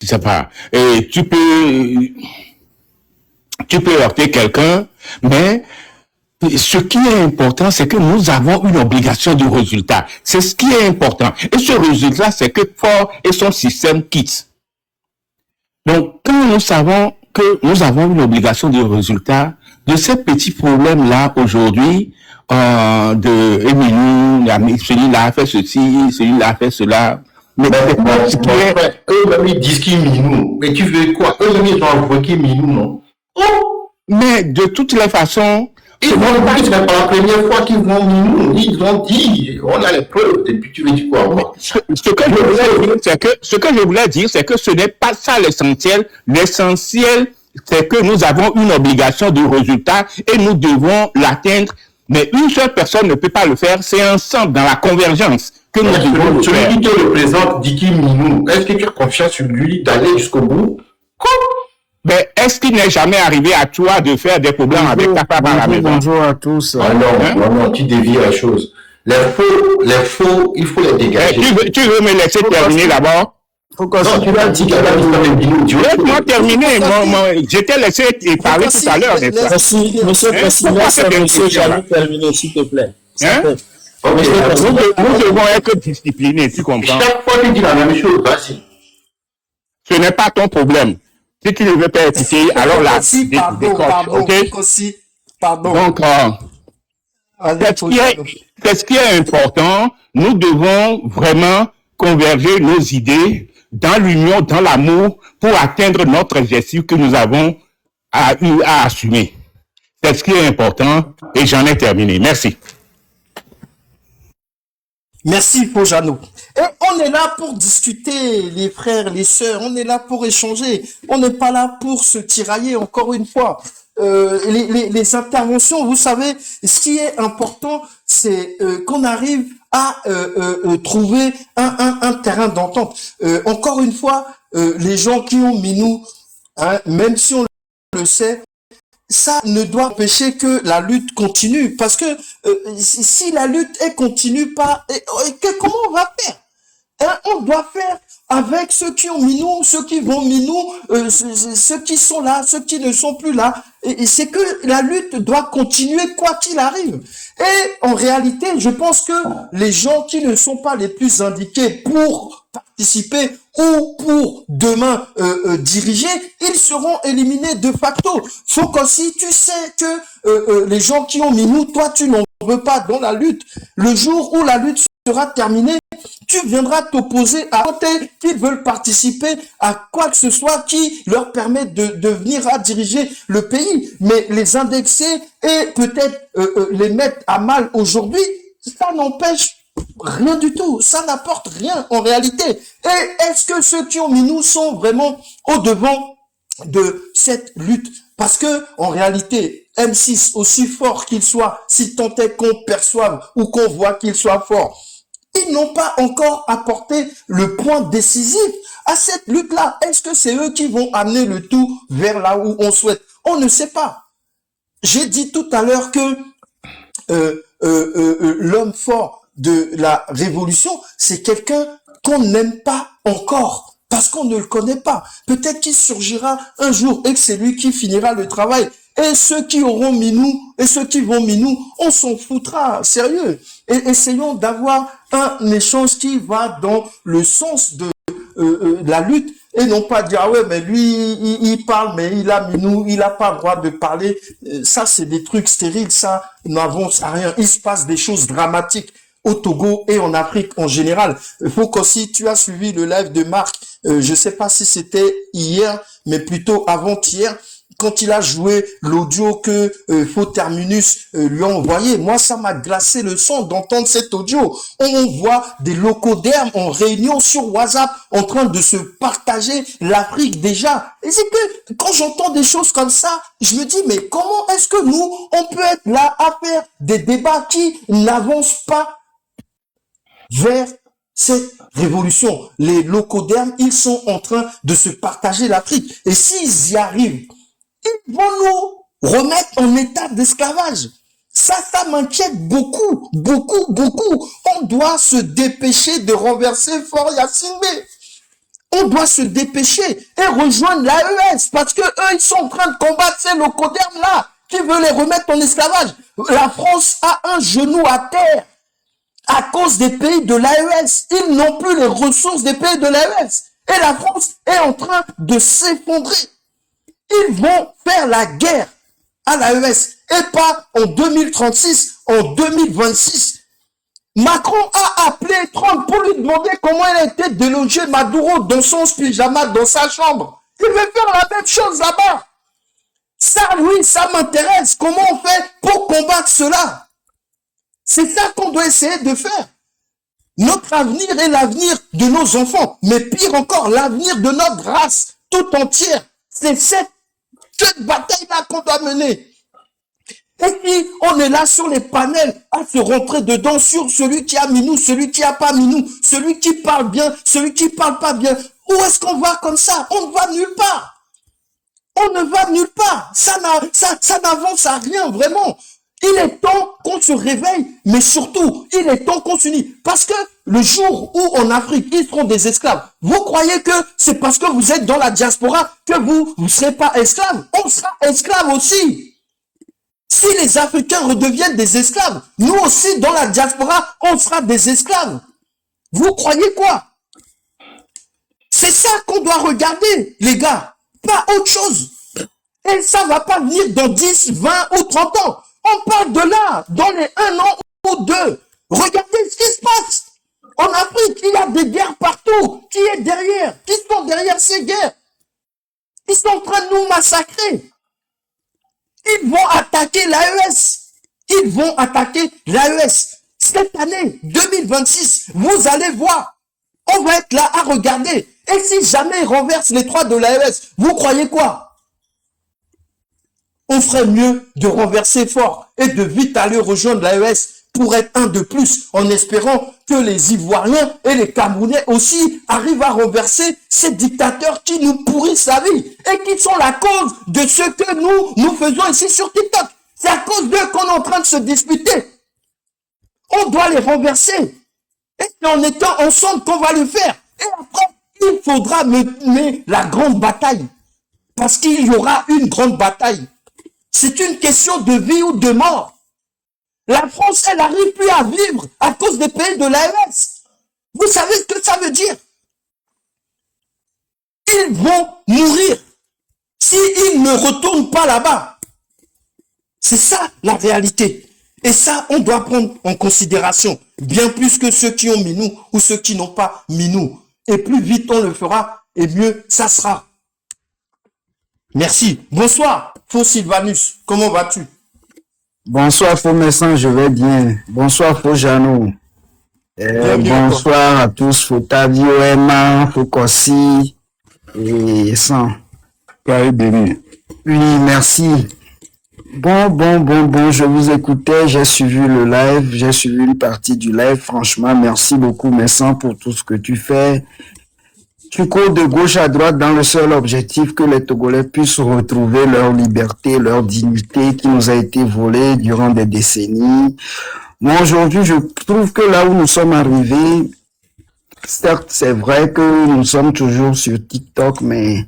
Je sais pas. Et tu peux heurter quelqu'un, mais ce qui est important, c'est que nous avons une obligation de résultat. C'est ce qui est important. Et ce résultat, c'est que Ford et son système quittent. Donc, quand nous savons que nous avons une obligation de résultat, de ces petits problèmes-là aujourd'hui, celui-là a fait ceci, celui-là a fait cela. Mais eux-mêmes, ils disent qu'ils minent. Mais tu veux quoi? Eux-mêmes, ils ont avoué qu'ils minent, non? Mais de toutes les façons, c'est pas la première fois qu'ils vont minouer. Ils ont dit, on a les preuves, et puis tu veux dire quoi encore? Ce que je voulais dire, c'est que ce n'est pas ça l'essentiel. L'essentiel, c'est que nous avons une obligation de résultat et nous devons l'atteindre. Mais une seule personne ne peut pas le faire. C'est ensemble, dans la convergence, que nous devons le faire. Celui qui te représente dit qu'il minoue. Est-ce que tu as confiance sur lui d'aller jusqu'au bout? Mais est-ce qu'il n'est jamais arrivé à toi de faire des problèmes avec ta femme à la maison? Bonjour à tous. Ah non, tu dévies la chose. Les faux, il faut les dégager. Tu veux me laisser terminer d'abord? Non, tu l'as dit qu'il y a laisse-moi terminer. Je t'ai laissé parler tout à l'heure. Merci, monsieur le président. Monsieur, j'allais terminer, s'il te plaît. Nous devons être disciplinés, tu comprends? Chaque fois, tu dis la même chose, vas-y. Ce n'est pas ton problème. Si tu ne veux pas écouter, alors là, pardon. Donc, c'est ce qui est important. Nous devons vraiment converger nos idées dans l'union, dans l'amour, pour atteindre notre objectif que nous avons à assumer. C'est ce qui est important et j'en ai terminé. Merci. Merci, Pojano. Et on est là pour discuter, les frères, les sœurs, on est là pour échanger. On n'est pas là pour se tirailler, encore une fois. Les interventions, vous savez, ce qui est important, c'est qu'on arrive à trouver un terrain d'entente. Encore une fois, les gens qui ont mis nous, même si on le sait, ça ne doit empêcher que la lutte continue, parce que si la lutte continue pas, comment on va faire? On doit faire avec ceux qui ont mis nous, ceux qui vont mis nous, ceux qui sont là, ceux qui ne sont plus là. Et c'est que la lutte doit continuer quoi qu'il arrive. Et en réalité, je pense que les gens qui ne sont pas les plus indiqués pour participer ou pour demain diriger, ils seront éliminés de facto. Faut qu'aussi tu sais que les gens qui ont mis nous, toi tu n'en veux pas dans la lutte. Le jour où la lutte sera terminée, tu viendras t'opposer à côté qu'ils veulent participer à quoi que ce soit qui leur permet de venir à diriger le pays. Mais les indexer et peut-être les mettre à mal aujourd'hui, ça n'empêche rien du tout. Ça n'apporte rien en réalité. Et est-ce que ceux qui ont mis nous sont vraiment au devant de cette lutte? Parce que en réalité, M6, aussi fort qu'il soit, si tant est qu'on perçoive ou qu'on voit qu'il soit fort, ils n'ont pas encore apporté le point décisif à cette lutte-là. Est-ce que c'est eux qui vont amener le tout vers là où on souhaite? On ne sait pas. J'ai dit tout à l'heure que l'homme fort de la révolution, c'est quelqu'un qu'on n'aime pas encore, parce qu'on ne le connaît pas. Peut-être qu'il surgira un jour et que c'est lui qui finira le travail. Et ceux qui auront mis nous, et ceux qui vont mis nous, on s'en foutra, sérieux. Et essayons d'avoir un échange qui va dans le sens de la lutte, et non pas dire, ah ouais, mais lui, il parle, mais il a mis nous, il n'a pas le droit de parler. Ça, c'est des trucs stériles, ça n'avance à rien. Il se passe des choses dramatiques au Togo et en Afrique en général. Il faut qu'aussi, tu as suivi le live de Marc, je sais pas si c'était hier, mais plutôt avant-hier, quand il a joué l'audio que Faux Terminus lui a envoyé. Moi, ça m'a glacé le sang d'entendre cet audio. On voit des locaux d'herbe en réunion sur WhatsApp en train de se partager l'Afrique déjà. Et c'est que quand j'entends des choses comme ça, je me dis, mais comment est-ce que nous, on peut être là à faire des débats qui n'avancent pas vers cette révolution? Les locaux d'herbe, ils sont en train de se partager l'Afrique. Et s'ils y arrivent, ils vont nous remettre en état d'esclavage. Ça m'inquiète beaucoup, beaucoup, beaucoup. On doit se dépêcher de renverser Fort Yacine. On doit se dépêcher et rejoindre l'AES parce que eux, ils sont en train de combattre ces locodermes-là qui veulent les remettre en esclavage. La France a un genou à terre à cause des pays de l'AES. Ils n'ont plus les ressources des pays de l'AES. Et la France est en train de s'effondrer. Ils vont faire la guerre à l'AES et pas en 2036, en 2026. Macron a appelé Trump pour lui demander comment il a été délogé Maduro dans son pyjama, dans sa chambre. Il veut faire la même chose là-bas. Ça, oui, ça m'intéresse. Comment on fait pour combattre cela? C'est ça qu'on doit essayer de faire. Notre avenir est l'avenir de nos enfants. Mais pire encore, l'avenir de notre race tout entière. C'est cette bataille-là qu'on doit mener. Et puis, on est là sur les panels à se rentrer dedans sur celui qui a minou, celui qui a pas minou, celui qui parle bien, celui qui parle pas bien. Où est-ce qu'on va comme ça? On ne va nulle part. On ne va nulle part. Ça n'avance à rien, vraiment. Il est temps qu'on se réveille, mais surtout, il est temps qu'on s'unisse. Parce que le jour où en Afrique, ils seront des esclaves, vous croyez que c'est parce que vous êtes dans la diaspora que vous ne serez pas esclaves? On sera esclaves aussi. Si les Africains redeviennent des esclaves, nous aussi, dans la diaspora, on sera des esclaves. Vous croyez quoi? C'est ça qu'on doit regarder, les gars. Pas autre chose. Et ça va pas venir dans 10, 20 ou 30 ans. On parle de là, dans les 1 an ou 2. Regardez ce qui se passe. En Afrique, il y a des guerres partout. Qui est derrière? Qui sont derrière ces guerres? Ils sont en train de nous massacrer. Ils vont attaquer l'AES. Ils vont attaquer l'AES. Cette année, 2026, vous allez voir. On va être là à regarder. Et si jamais ils renversent les 3 de l'AES, vous croyez quoi? On ferait mieux de renverser fort et de vite aller rejoindre l'AES pour être un de plus, en espérant que les Ivoiriens et les Camerounais aussi arrivent à renverser ces dictateurs qui nous pourrissent la vie et qui sont la cause de ce que nous faisons ici sur TikTok. C'est à cause d'eux qu'on est en train de se disputer. On doit les renverser. Et c'est en étant ensemble qu'on va le faire. Et après, il faudra mener la grande bataille. Parce qu'il y aura une grande bataille. C'est une question de vie ou de mort. La France, elle n'arrive plus à vivre à cause des pays de l'AES. Vous savez ce que ça veut dire? Ils vont mourir s'ils ne retournent pas là-bas. C'est ça la réalité. Et ça, on doit prendre en considération. Bien plus que ceux qui ont mis nous ou ceux qui n'ont pas mis nous. Et plus vite on le fera, et mieux ça sera. Merci. Bonsoir, Faux Sylvanus. Comment vas-tu? Bonsoir, Faux Messin, je vais bien. Bonsoir, Faux Jeannot. Bonsoir à tous, Faux Tavio, Emma, Faux Kossi et San. Oui, merci. Bon, je vous écoutais, j'ai suivi le live, j'ai suivi une partie du live. Franchement, merci beaucoup, Messin, pour tout ce que tu fais. Tu cours de gauche à droite dans le seul objectif que les Togolais puissent retrouver leur liberté, leur dignité qui nous a été volée durant des décennies. Moi, aujourd'hui, je trouve que là où nous sommes arrivés, certes, c'est vrai que nous sommes toujours sur TikTok, mais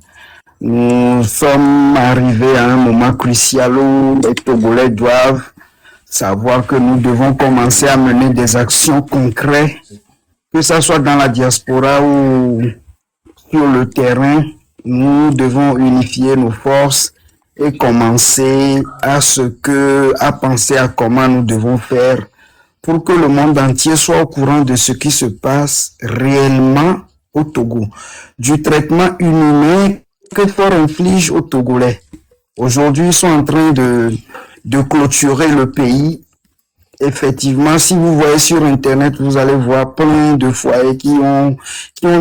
nous sommes arrivés à un moment crucial où les Togolais doivent savoir que nous devons commencer à mener des actions concrètes, que ce soit dans la diaspora ou sur le terrain. Nous devons unifier nos forces et commencer à penser à comment nous devons faire pour que le monde entier soit au courant de ce qui se passe réellement au Togo, du traitement inhumain que Fort inflige aux Togolais. Aujourd'hui, ils sont en train de clôturer le pays. Effectivement, si vous voyez sur Internet, vous allez voir plein de foyers qui ont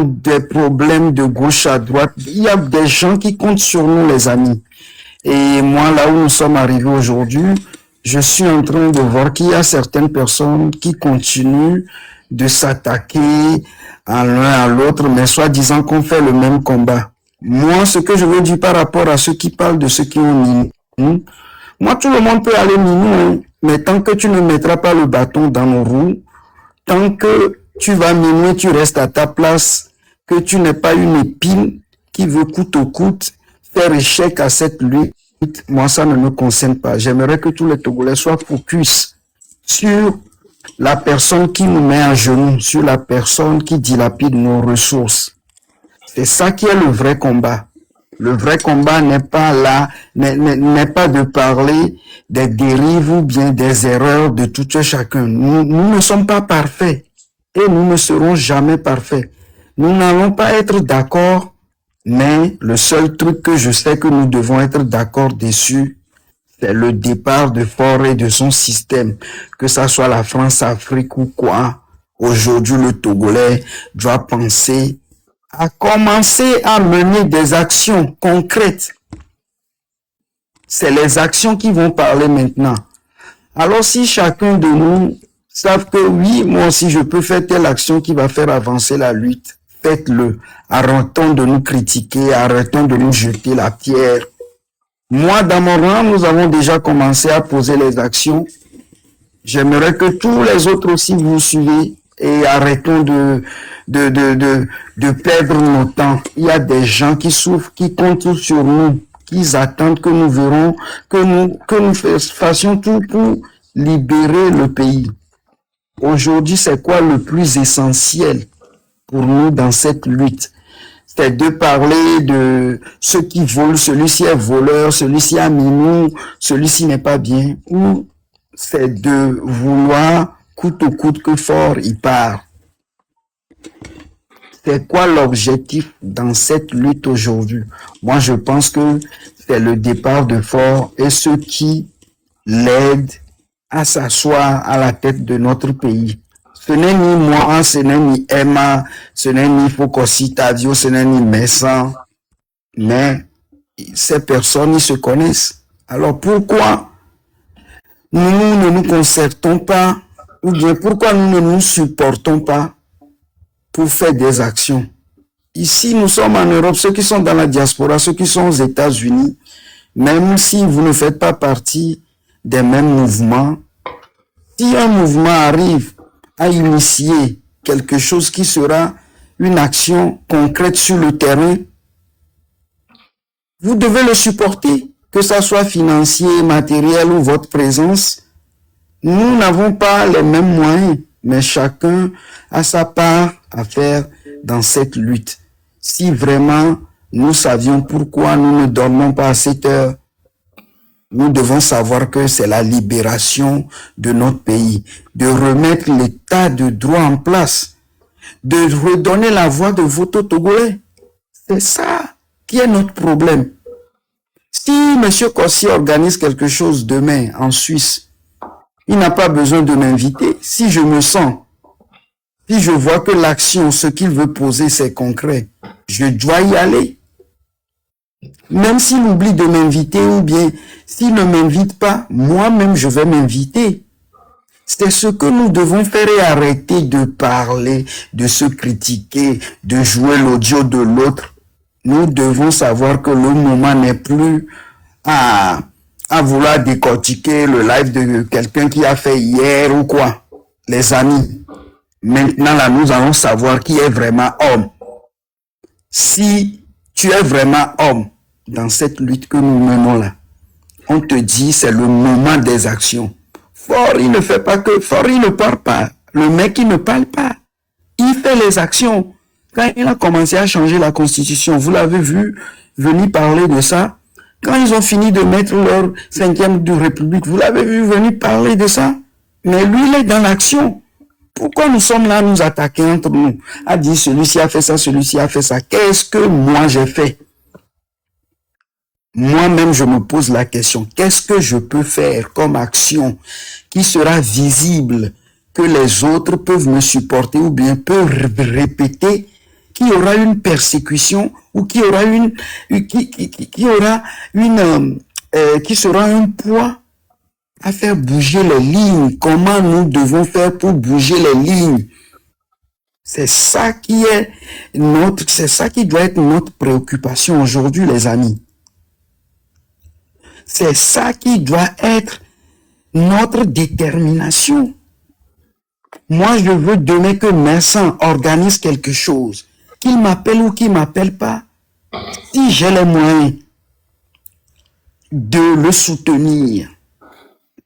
des problèmes de gauche à droite. Il y a des gens qui comptent sur nous, les amis. Et moi, là où nous sommes arrivés aujourd'hui, je suis en train de voir qu'il y a certaines personnes qui continuent de s'attaquer à l'un à l'autre, mais soi-disant qu'on fait le même combat. Moi, ce que je veux dire par rapport à ceux qui parlent de ceux qui ont minou, moi, tout le monde peut aller minou, hein, mais tant que tu ne mettras pas le bâton dans nos roues, tant que tu vas minuer, tu restes à ta place, que tu n'es pas une épine qui veut coûte que coûte faire échec à cette lutte, moi, ça ne me concerne pas. J'aimerais que tous les Togolais soient focus sur la personne qui nous met à genoux, sur la personne qui dilapide nos ressources. C'est ça qui est le vrai combat. Le vrai combat n'est pas là, n'est pas de parler des dérives ou bien des erreurs de tout un chacun. Nous ne sommes pas parfaits et nous ne serons jamais parfaits. Nous n'allons pas être d'accord, mais le seul truc que je sais que nous devons être d'accord dessus, c'est le départ de Faure et de son système, que ça soit la France-Afrique ou quoi. Aujourd'hui, le Togolais doit penser à commencer à mener des actions concrètes. C'est les actions qui vont parler maintenant. Alors si chacun de nous savent que oui, moi aussi je peux faire telle action qui va faire avancer la lutte, faites-le. Arrêtons de nous critiquer, arrêtons de nous jeter la pierre. Moi, dans mon rang, nous avons déjà commencé à poser les actions. J'aimerais que tous les autres aussi vous suivez et arrêtons de perdre notre temps. Il y a des gens qui souffrent, qui comptent sur nous, qui attendent que nous verrons, que nous fassions tout pour libérer le pays. Aujourd'hui, c'est quoi le plus essentiel pour nous dans cette lutte? C'est de parler de ceux qui volent, celui-ci est voleur, celui-ci a minou, celui-ci n'est pas bien, ou c'est de vouloir coûte que coûte que Faure il part. C'est quoi l'objectif dans cette lutte aujourd'hui? Moi, je pense que c'est le départ de Faure et ceux qui l'aident à s'asseoir à la tête de notre pays. Ce n'est ni moi, ce n'est ni Emma, ce n'est ni Fokosi Tadio, ce n'est ni Messan, mais ces personnes, ils se connaissent. Alors pourquoi nous ne nous concertons pas, ou bien pourquoi nous ne nous supportons pas pour faire des actions? Ici, nous sommes en Europe, ceux qui sont dans la diaspora, ceux qui sont aux États-Unis, même si vous ne faites pas partie des mêmes mouvements, si un mouvement arrive à initier quelque chose qui sera une action concrète sur le terrain, vous devez le supporter, que ça soit financier, matériel ou votre présence. Nous n'avons pas les mêmes moyens, mais chacun a sa part à faire dans cette lutte. Si vraiment nous savions pourquoi nous ne dormons pas à 7 heures, nous devons savoir que c'est la libération de notre pays, de remettre l'état de droit en place, de redonner la voix de vote aux Togolais. C'est ça qui est notre problème. Si M. Kossi organise quelque chose demain en Suisse, il n'a pas besoin de m'inviter. Si je me sens, si je vois que l'action, ce qu'il veut poser, c'est concret, je dois y aller. Même s'il oublie de m'inviter ou bien s'il ne m'invite pas, moi-même je vais m'inviter. C'est ce que nous devons faire et arrêter de parler, de se critiquer, de jouer l'audio de l'autre. Nous devons savoir que le moment n'est plus à vouloir décortiquer le live de quelqu'un qui a fait hier ou quoi. Les amis, maintenant là, nous allons savoir qui est vraiment homme. Si tu es vraiment homme dans cette lutte que nous menons là, on te dit c'est le moment des actions. Faure, il ne fait pas que, Faure, il ne parle pas. Le mec, il ne parle pas. Il fait les actions. Quand il a commencé à changer la constitution, vous l'avez vu venir parler de ça. Quand ils ont fini de mettre leur 5e de République, vous l'avez vu venir parler de ça. Mais lui, il est dans l'action. Pourquoi nous sommes là à nous attaquer entre nous, à dire celui-ci a fait ça, celui-ci a fait ça. Qu'est-ce que moi j'ai fait? Moi-même, je me pose la question, qu'est-ce que je peux faire comme action qui sera visible, que les autres peuvent me supporter ou bien peuvent répéter, qui aura une persécution ou qui aura qui sera un poids à faire bouger les lignes. Comment nous devons faire pour bouger les lignes? C'est ça qui doit être notre préoccupation aujourd'hui, les amis. C'est ça qui doit être notre détermination. Moi, je veux demain que Messan organise quelque chose qu'il m'appelle ou qu'il m'appelle pas, si j'ai les moyens de le soutenir,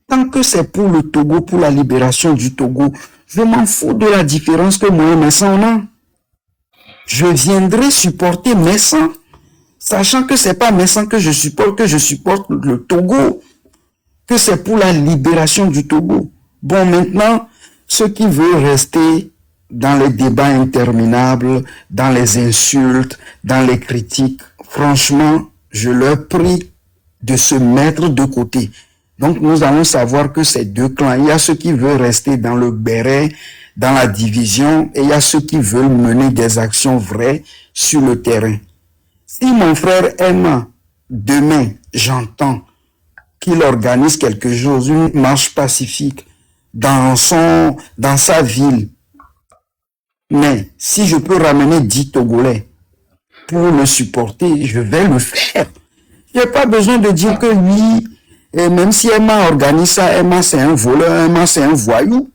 tant que c'est pour le Togo, pour la libération du Togo, je m'en fous de la différence que moi et Messan on a. Je viendrai supporter Messan, sachant que c'est pas Messan que je supporte le Togo, que c'est pour la libération du Togo. Bon, maintenant, ceux qui veulent rester dans les débats interminables, dans les insultes, dans les critiques, franchement, je leur prie de se mettre de côté. Donc, nous allons savoir que ces deux clans, il y a ceux qui veulent rester dans le béret, dans la division, et il y a ceux qui veulent mener des actions vraies sur le terrain. Si mon frère Emma, demain, j'entends qu'il organise quelque chose, une marche pacifique dans sa ville, mais si je peux ramener 10 Togolais pour le supporter, je vais le faire. Je n'ai pas besoin de dire que oui, et même si Emma organise ça, Emma c'est un voleur, Emma c'est un voyou.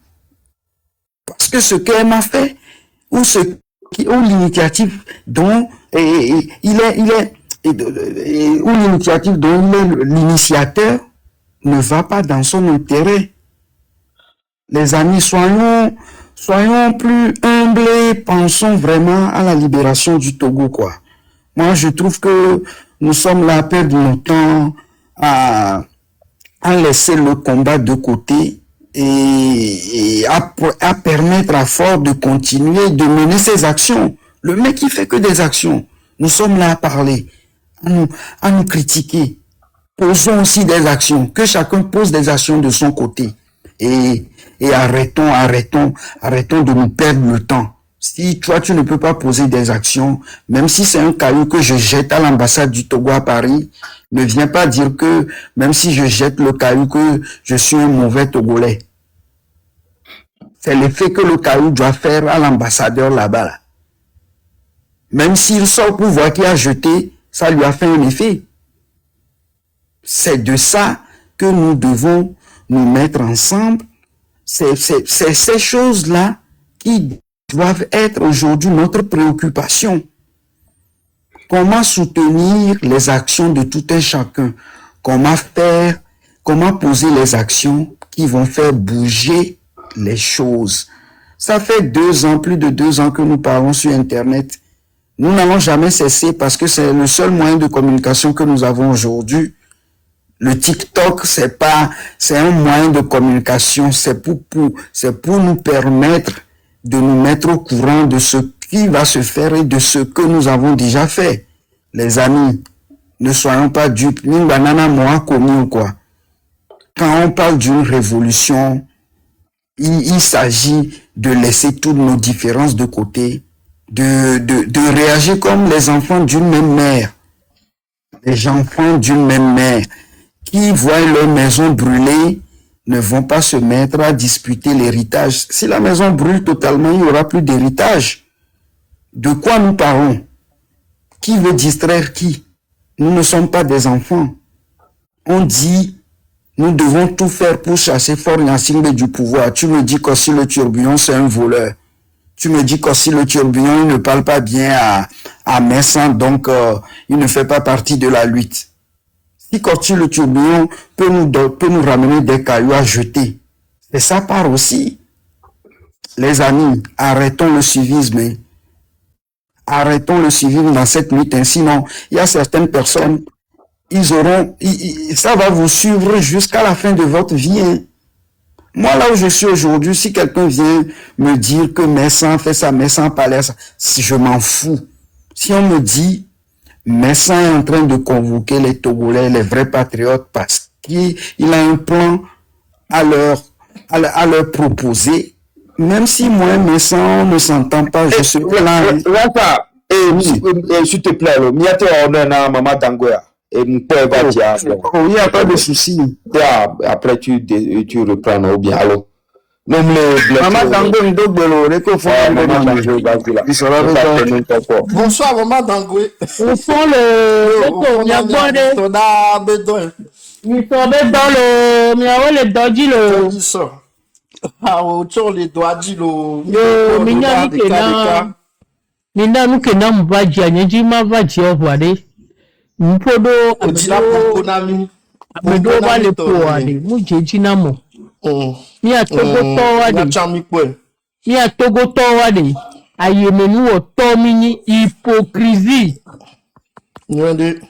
Parce que ce qu'Emma fait, ou l'initiative dont il est l'initiateur ne va pas dans son intérêt. Les amis, soyons plus humbles, pensons vraiment à la libération du Togo, quoi. Moi, je trouve que nous sommes là à perdre notre temps à laisser le combat de côté et à permettre à Ford de continuer de mener ses actions. Le mec, il fait que des actions. Nous sommes là à parler, à nous critiquer. Posons aussi des actions, que chacun pose des actions de son côté. Et arrêtons de nous perdre le temps. Si toi, tu ne peux pas poser des actions, même si c'est un caillou que je jette à l'ambassade du Togo à Paris, ne viens pas dire que, même si je jette le caillou, que je suis un mauvais Togolais. C'est l'effet que le caillou doit faire à l'ambassadeur là-bas, là. Même s'il sort pour voir qui a jeté, ça lui a fait un effet. C'est de ça que nous devons nous mettre ensemble. C'est ces choses-là qui doivent être aujourd'hui notre préoccupation. Comment soutenir les actions de tout un chacun? Comment poser les actions qui vont faire bouger les choses? Ça fait plus de 2 ans que nous parlons sur Internet. Nous n'allons jamais cesser parce que c'est le seul moyen de communication que nous avons aujourd'hui. Le TikTok, c'est un moyen de communication, c'est pour nous permettre de nous mettre au courant de ce qui va se faire et de ce que nous avons déjà fait. Les amis, ne soyons pas dupes, ni banana moi commis ou quoi. Quand on parle d'une révolution, il s'agit de laisser toutes nos différences de côté, de réagir comme les enfants d'une même mère. Les enfants d'une même mère qui voient leur maison brûler ne vont pas se mettre à disputer l'héritage. Si la maison brûle totalement, il n'y aura plus d'héritage. De quoi nous parlons? Qui veut distraire qui? Nous ne sommes pas des enfants. On dit, nous devons tout faire pour chasser Faure Gnassingbé du pouvoir. Tu me dis qu'aussi le Tourbillon, c'est un voleur. Tu me dis qu'aussi le Tourbillon, il ne parle pas bien à Messan, donc il ne fait pas partie de la lutte. Si Corti le Tourbillon peut nous ramener des cailloux à jeter, et ça part aussi. Les amis, arrêtons le civisme. Hein. Arrêtons le civisme dans cette lutte. Hein. Sinon, il y a certaines personnes, ça va vous suivre jusqu'à la fin de votre vie. Hein. Moi, là où je suis aujourd'hui, si quelqu'un vient me dire que Messan fait ça, Messan parlait ça, je m'en fous. Si on me dit, Messan est en train de convoquer les Togolais, les vrais patriotes, parce qu'il a un plan à leur proposer. Même si moi, Messan, on ne s'entend pas, je suis là. S'il te plaît, il y a Maman Dangoya. Et mon père va dire. Il n'y a pas de souci. Après, tu reprends, ou bien, alors. Non, Maman Dangoya, Bonsoir, Maman Dangoya. Au fond, il y a le doji le. Ah, autour les doigts dit le. Nina nuke na mvaji anyeji mavaji ovade. Mpodo amedo wale poade. Mujeji namo. Mi atogo to wade. Mi atogo to wade. Ayemenu oto mini hypocrisie.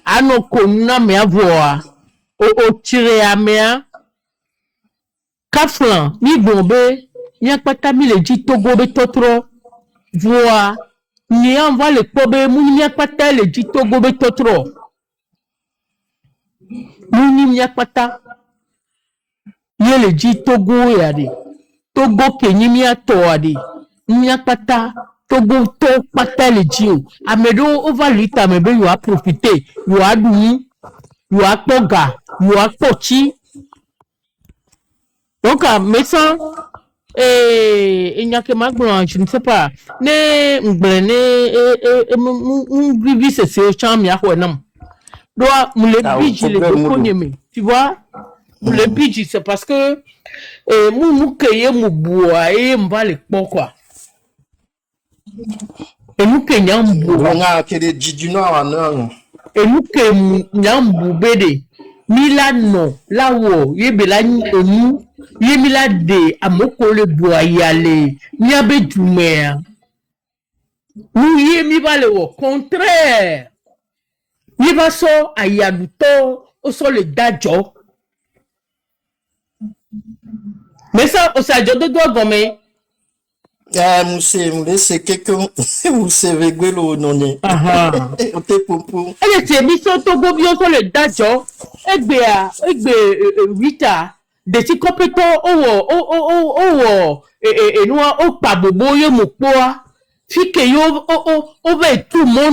Ano kona me avoa. O tire amea. Kaflan, mi bombe. Mi akpata mi le di togo be totro. Voa. Ni envoie le pobe. Mouni akpata le di togo be totro. Mouni mi akpata. Ye le di togo yade. Togo kenyi mi atoade. Mi akpata. Togo to pata le di o. Amedo over lita mebe yo a profiter. Yo a douni. Yo a toga. Yo a pochi. Donc, médecin, il n'y a que ma je ne sais pas. Ne m'blene, c'est ce champ, y'a quoi, non. Doit, moule bidji, les deux tu vois, moule bidji, c'est parce que, mou keye mou bois, et m'va les pons, quoi. Et nous que nyam bois. On a que des du nord, non. Et nous que nyam boubede. Milano, là où, yebela nous, yemila de, amoko le bois yale, nyabe du mer. Nous yemi va le au contraire. Yeba so ayaduto, au sol le dajo. Mais ça, au sajo de doigt gomme. C'est quelqu'un, c'est véguelo non. On te pompou. Elle était mise au togo bien sur le dajo. Egbe 8 de si compétent et nous au pas bobo ye mopoa. Fi que yo over tout mon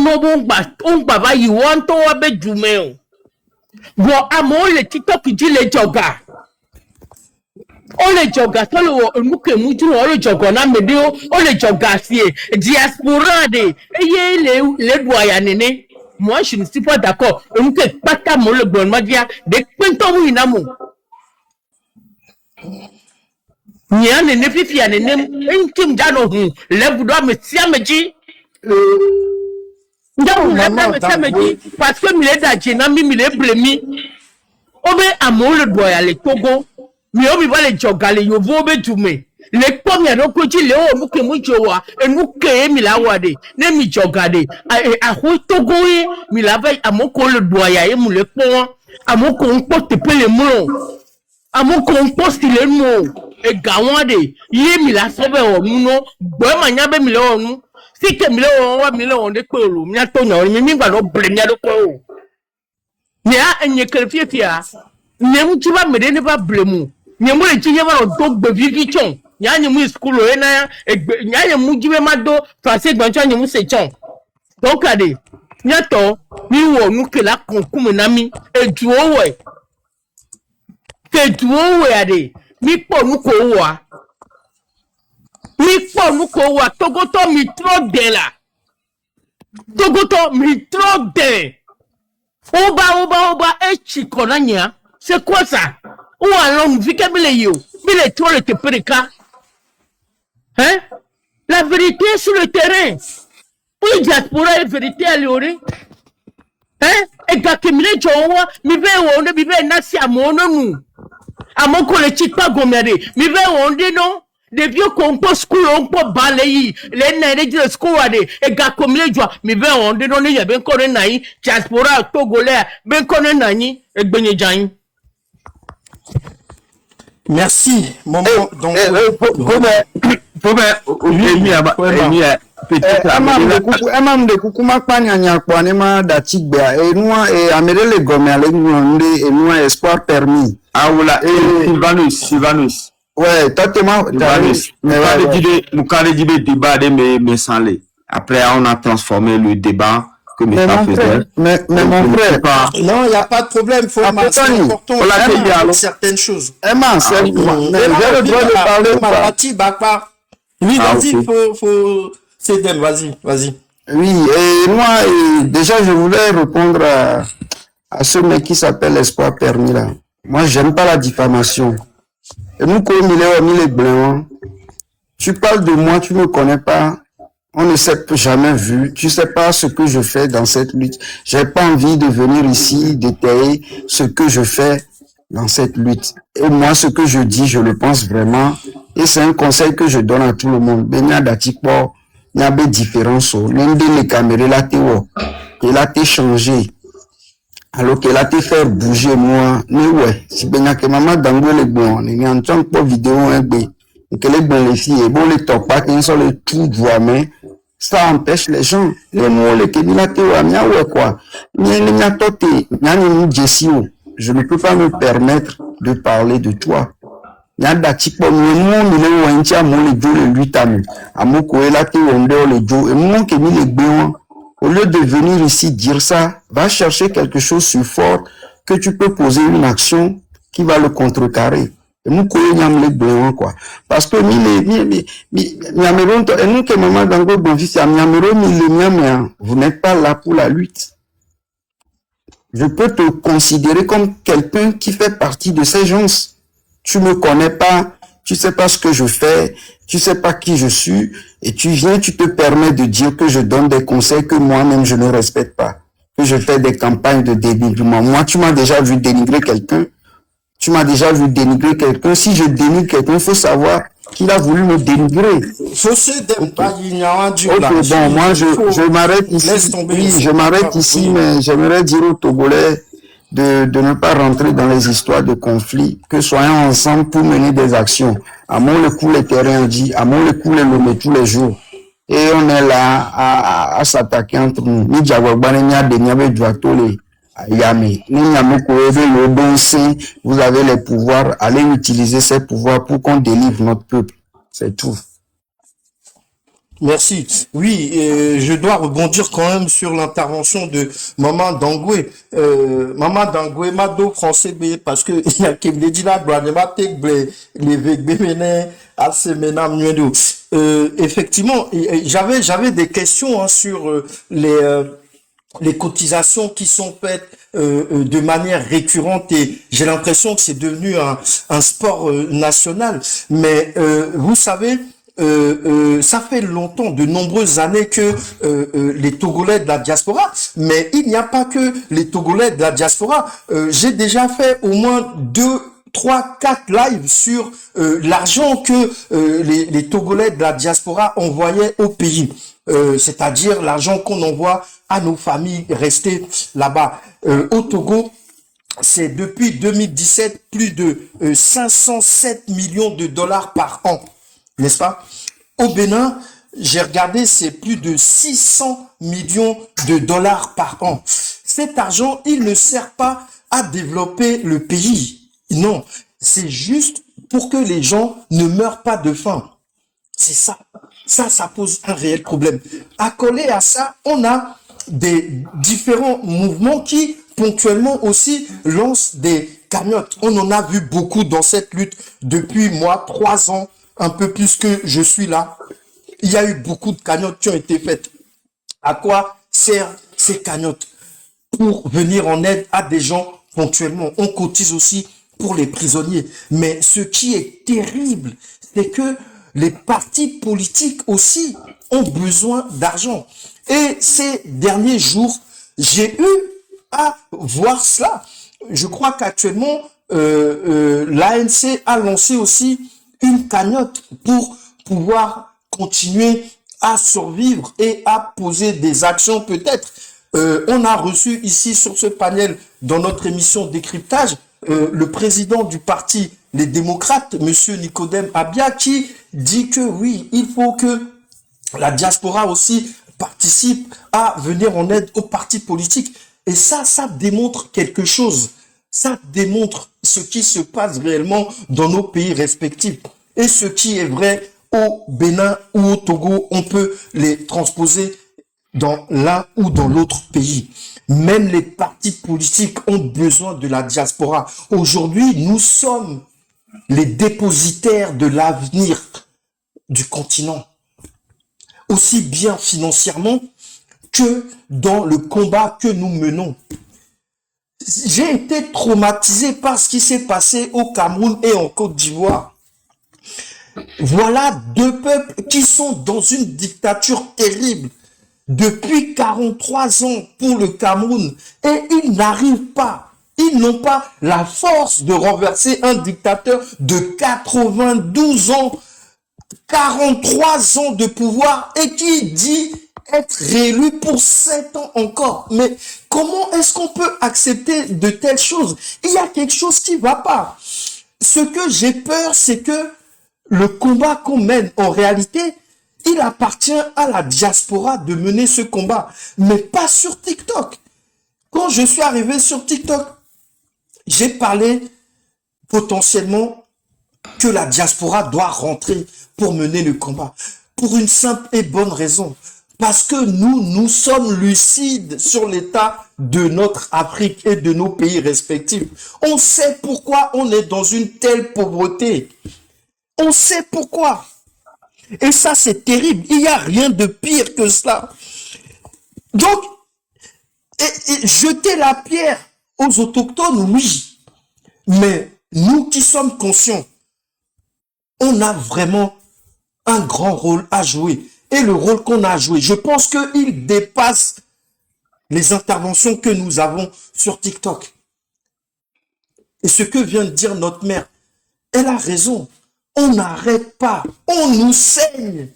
on baba you want to abe jumeo. Bo amo le TikTok dit le joga. O le joga tolo muke muju o le joga na medio o le joga sie diaspora de eye le doya nene. Moi je ne suis pas d'accord. Muke pata mo le gouvernement dia de pento mu inamu. Nya nene fifi ya nene intim jano hu le budo me sia meji. Ndamu le me sia meji parce que mi le daje na mi le blemi. Obe amo le doya le Togo. Mi obi va le jogale yo vo be jume le pom ya no koji le o mu ke mu jowa e mu ke mi la wade ne mi jogade a ho Togo yi mi la va amoko le doya e mu le pon amoko npo tepe le mu amoko npo stile mu e gawade yi mi la so be o mu no gbo ma nya be mi le o nu si ke mi le o wa mi le o de pe olu mi ato nya mi gba no bre mi ado ko o ni a enye krefia ne mu ti ba me de ne ba bre mu nyemu le chi yeba do gbe vivi chon nya nyemu school e na nya nyemu jibe ma do français gbancho nyemu se chon donc ade nya to mi wo nu ke la konkume na mi eju owe ke ju owe ade mi po nu ko wa togoto mi trop de la togoto mi trop de oba e chikona nya c'est quoi ça? Ou alors, vous vivez mais trop le tepérika. Hein? La vérité est sur le terrain. Oui, diaspora, la vérité à l'orée. Hein? Et quand tu me dis, mi ve nasi à mon nom. À mon collègue, pas gomméré. Mi ve onde non? Des vieux qu'on peut school, on peut balayer. Les nains de school, et gars comme les joies. Mi ve onde non, il y a bien qu'on est naï. Diaspora, togolais, ben qu'on est naï. Et ben y jaï. Merci. Donc, Emam de kukuma kpanyanya kwanema dachigbea enua amere le gome ale nde enua espoir permis Aoula Sylvanus. ouais totalement Sylvanus. Mukade Djibé débat de me sanlé. Après on a transformé le débat que mes frères faisaient. Mais mon frère, non, il n'y a pas de problème, faut important certaines choses. Emma, c'est le droit de parler. Oui, vas-y, faut c'est d'elle, vas-y. Oui, et moi, déjà, je voulais répondre à ce mec qui s'appelle Espoir Permis là. Moi, j'aime pas la diffamation. Et nous, comme il est blanc, tu parles de moi, tu me connais pas. On ne s'est jamais vu. Tu sais pas ce que je fais dans cette lutte. J'ai pas envie de venir ici détailler ce que je fais dans cette lutte. Et moi, ce que je dis, je le pense vraiment. Et c'est un conseil que je donne à tout le monde. Benya datikpo, il y a des différences. L'une des caméras là, elle a été changé. Alors qu'elle a été faire bouger moi. Mais ouais, si Benya que maman dango les bon, il y a un temps pour vidéo, que les bonnes filles, et bon, les top pas, qu'ils sont les tout voix, mais ça empêche les gens. Les mots, les kémilatés, ouais, quoi. Je ne peux pas me permettre de parler de toi. Au lieu de venir ici dire ça, va chercher quelque chose sur fort que tu peux poser une action qui va le contrecarrer. Quoi. Parce que vous n'êtes pas là pour la lutte. Je peux te considérer comme quelqu'un qui fait partie de ces gens. Tu me connais pas, tu sais pas ce que je fais, tu sais pas qui je suis, et tu viens, tu te permets de dire que je donne des conseils que moi-même je ne respecte pas, que je fais des campagnes de dénigrement. Moi, tu m'as déjà vu dénigrer quelqu'un. Tu m'as déjà vu dénigrer quelqu'un. Si je dénigre quelqu'un, il faut savoir qu'il a voulu me dénigrer. Okay. Bon, moi, je m'arrête ici. Oui, je m'arrête ici, mais j'aimerais dire aux Togolais de ne pas rentrer dans les histoires de conflits, que soyons ensemble pour mener des actions. Amont le coup les terrains dit, amont le coup les lomés tous les jours. Et on est là à s'attaquer entre nous. Ni Diagogbane, ni Adenyabé, Djouatole. Yami, vous avez les pouvoirs, allez utiliser ces pouvoirs pour qu'on délivre notre peuple. C'est tout. Merci. Oui, je dois rebondir quand même sur l'intervention de Maman Dangoué. Maman Dangoué, Mado français, parce que il y a qui me dit là, effectivement, j'avais des questions sur les cotisations qui sont faites de manière récurrente, et j'ai l'impression que c'est devenu un sport national. Mais vous savez, ça fait longtemps, de nombreuses années que les Togolais de la diaspora, mais il n'y a pas que les Togolais de la diaspora. J'ai déjà fait au moins 2, 3, 4 lives sur l'argent que les Togolais de la diaspora envoyaient au pays. C'est-à-dire l'argent qu'on envoie à nos familles restées là-bas. Au Togo, c'est depuis 2017 plus de 507 millions de dollars par an, n'est-ce pas? Au Bénin, j'ai regardé, c'est plus de 600 millions de dollars par an. Cet argent, il ne sert pas à développer le pays. Non, c'est juste pour que les gens ne meurent pas de faim. C'est ça. Ça pose un réel problème. Accolé à ça, on a des différents mouvements qui, ponctuellement aussi, lancent des cagnottes. On en a vu beaucoup dans cette lutte depuis, moi, 3 ans, un peu plus que je suis là. Il y a eu beaucoup de cagnottes qui ont été faites. À quoi servent ces cagnottes? Pour venir en aide à des gens ponctuellement. On cotise aussi pour les prisonniers. Mais ce qui est terrible, c'est que les partis politiques aussi ont besoin d'argent. Et ces derniers jours, j'ai eu à voir cela. Je crois qu'actuellement, l'ANC a lancé aussi une cagnotte pour pouvoir continuer à survivre et à poser des actions peut-être. On a reçu ici sur ce panel, dans notre émission Décryptage, le président du parti Les Démocrates, monsieur Nicodème Abia, qui dit que oui, il faut que la diaspora aussi participe à venir en aide aux partis politiques. Et ça démontre quelque chose. Ça démontre ce qui se passe réellement dans nos pays respectifs. Et ce qui est vrai au Bénin ou au Togo, on peut les transposer dans l'un ou dans l'autre pays. Même les partis politiques ont besoin de la diaspora. Aujourd'hui, nous sommes les dépositaires de l'avenir du continent, aussi bien financièrement que dans le combat que nous menons. J'ai été traumatisé par ce qui s'est passé au Cameroun et en Côte d'Ivoire. Voilà deux peuples qui sont dans une dictature terrible depuis 43 ans pour le Cameroun et ils n'arrivent pas, ils n'ont pas la force de renverser un dictateur de 92 ans, 43 ans de pouvoir et qui dit être réélu pour 7 ans encore. Mais comment est-ce qu'on peut accepter de telles choses? Il y a quelque chose qui ne va pas. Ce que j'ai peur, c'est que le combat qu'on mène, en réalité, il appartient à la diaspora de mener ce combat, mais pas sur TikTok. Quand je suis arrivé sur TikTok, j'ai parlé potentiellement que la diaspora doit rentrer pour mener le combat. Pour une simple et bonne raison. Parce que nous sommes lucides sur l'état de notre Afrique et de nos pays respectifs. On sait pourquoi on est dans une telle pauvreté. On sait pourquoi. Et ça, c'est terrible. Il n'y a rien de pire que cela. Donc, jeter la pierre aux autochtones, oui. Mais nous qui sommes conscients, on a vraiment un grand rôle à jouer. Et le rôle qu'on a joué, je pense qu'il dépasse les interventions que nous avons sur TikTok. Et ce que vient de dire notre mère, elle a raison. On n'arrête pas. On nous saigne.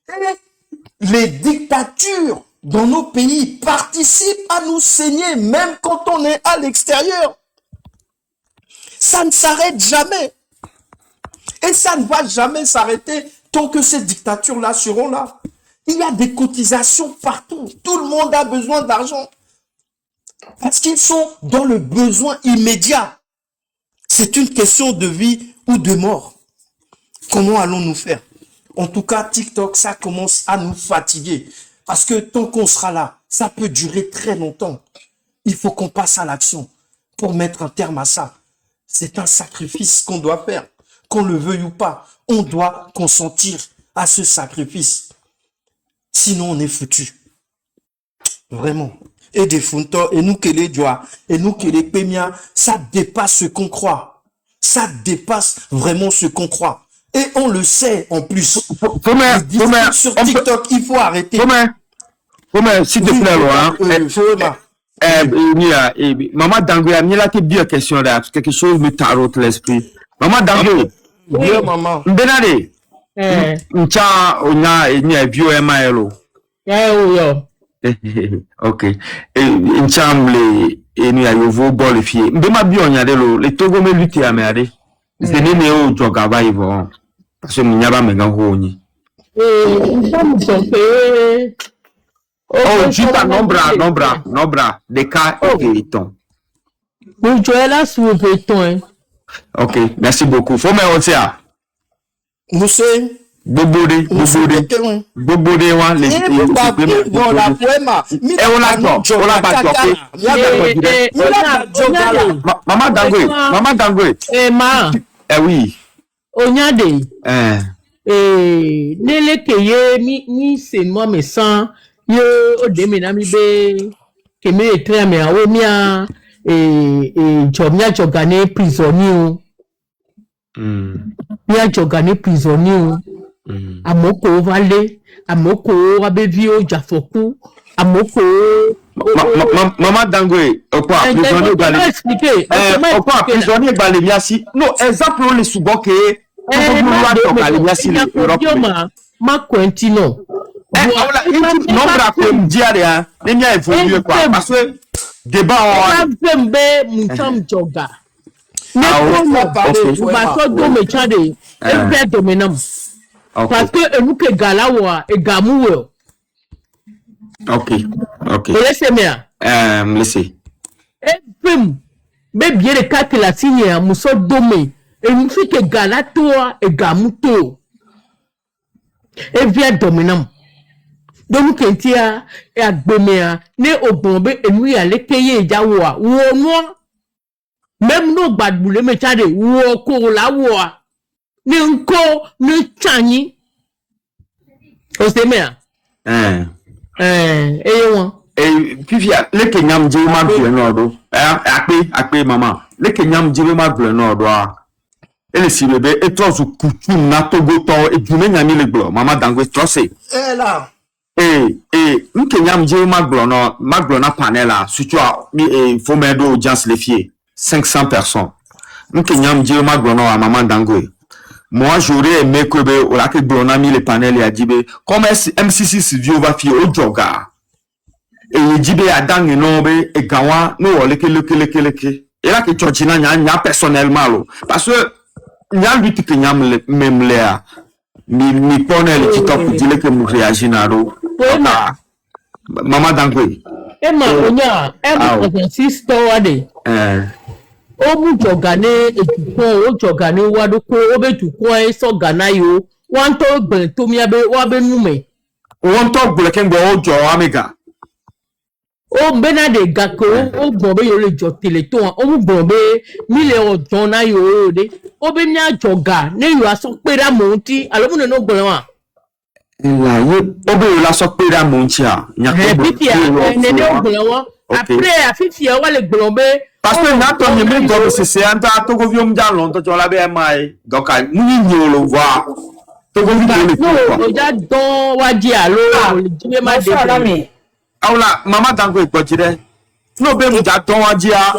Et les dictatures dans nos pays participent à nous saigner, même quand on est à l'extérieur. Ça ne s'arrête jamais. Et ça ne va jamais s'arrêter tant que ces dictatures-là seront là. Il y a des cotisations partout. Tout le monde a besoin d'argent. Parce qu'ils sont dans le besoin immédiat. C'est une question de vie ou de mort. Comment allons-nous faire? En tout cas, TikTok, ça commence à nous fatiguer. Parce que tant qu'on sera là, ça peut durer très longtemps. Il faut qu'on passe à l'action pour mettre un terme à ça. C'est un sacrifice qu'on doit faire. Qu'on le veuille ou pas, on doit consentir à ce sacrifice. Sinon, on est foutu. Vraiment. Et des Funto, et nous qui les doigts, et nous qui les Pémia, ça dépasse ce qu'on croit. Ça dépasse vraiment ce qu'on croit. Et on le sait en plus. Sur TikTok, il faut arrêter. S'il te plaît, Maman Dango, il y a une question là, quelque chose me tarote l'esprit. Maman Dango, oui, maman. Benade, ncha onya enya bio emaelo. Ok. Ncha mle enu ya yovo ball fie. Mbema bio onya de lo, le togo me luti ameade. Zene ne o joga ba ivo. Parce que mnyaba menga ho onyi. Ncha msompe. Oh, jita nombra de cas éton. Oui, Joël sous béton. Ok, merci beaucoup. Faut me otia. Monsieur. Bobode wa les bon la poema. Et on a Maman Dangoe. Eh oui. Onyade. Nele keye mi se moi me san yo odemina mi be keme etre me awo mia jomia jogane prisonnier. Mia jogane prisonnier. Amoko vale, amoko abevio jafoku, amoko Maman Dangoe, quoi prisonnier balé. Quoi prisonnier balé miasi. Non, exemple le suboke. Ma Quentino. Nombre à quoi dire, il y a évolué quoi. Parce que débat parce que nous que Galawa et Gamou. Ok. Laissez. Mais bien les cas que la signe à Mousso Domé. Et nous fait que Galatoa et Gamuto. Et vient dominant. Donc, Kentia et Agbemea, né au bombé et nous y aller payer Jawa, ou au moins. Même nos badboulés me tade, ou au cours la voix. Né encore, ne chani. Au sémère. Et puis, les Kenyam Djima Blenodo. Akpe, maman. Les Kenyam Djima Blenodo. et le sibebe et trop su kutu na Togo to et jume nyami le glo Maman Dangwe trosé Eh là. nke nyam je maglo na panela sutua mi faut mettre audience les fier 500 personnes nke nyam je maglo na Maman Dangwe. Moi j'aurais aimé que be ola ke glo na mi le panel ya jibe comme MCC vieux va fier au joga et jibe adange no be e gawa no leke et là que chochina nya personnellement lo parce que nyam lui que nyam même là mi pone le TikTok dire que nous réagir na ro Maman Dangwe Emma onya Francis Towade o mu jogane etukun o jogane wadoko o be tukun e so gana yo wan to gbe to mi abe wa be nume won to gbe ken gbo ojo amega o bena de gako o gbo be yo le jo teleton o mu gbo be mi le ojo na yo de o be nya joga ne yo aso pera mo nti alo mu no gbo wa la ye o be la so pera mo nti a nya ko bipia ne de gbo wa après afifia wa le gbo be parce que na to mi me go se anta to go viom ja lon to la be mai donc mu ni nyolo voir to go viom le o ja don wa di alo le jibe ma de awla Maman Dangwe gbojire no be mu ja don wa ji a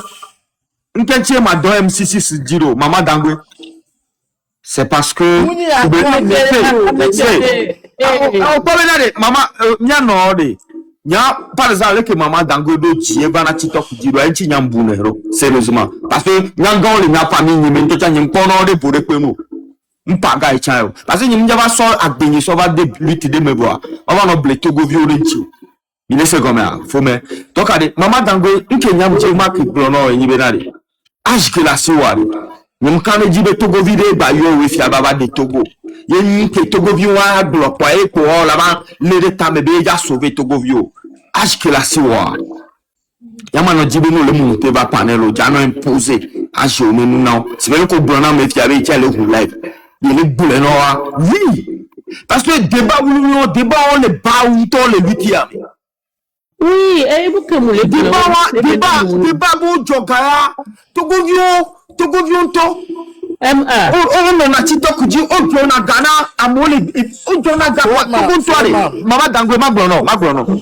nkenche ma don MCC0 Maman Dangwe c'est parce que maman nya no de nya par exemple que Maman Dangwe do ji e bana TikTok jiro en chi nya mbunero sérieusement parce que nya gon le nya famille ni me to cha nya mpono de bore pe no mpaga e cha parce que nya mja ba so agbenye so va de lutte de me voir on va no ble Togo violé chi il est c'est comme ça faut mais donc Maman Dangwe nke nya mje ma ki blono enyi benari age que la siwari nyum kane jibe Togo vide ba yo we fi ababa de Togo yen ke Togo vi wa block pa e ko la ba le ta me be ja sauver Togo vio age que la siwari yama no jibe no le mu te ba panel o ja no imposer age o menu now c'est vrai ko blona me fi abe le live il est boule no wa oui parce que débat on le ba ou to le lutia oui et vous que vous le débat bo jogaya Togo vio to MA o na TikTok ji o jo na Ghana amole o jo na Ghana Togo toare Maman Dangwe magbono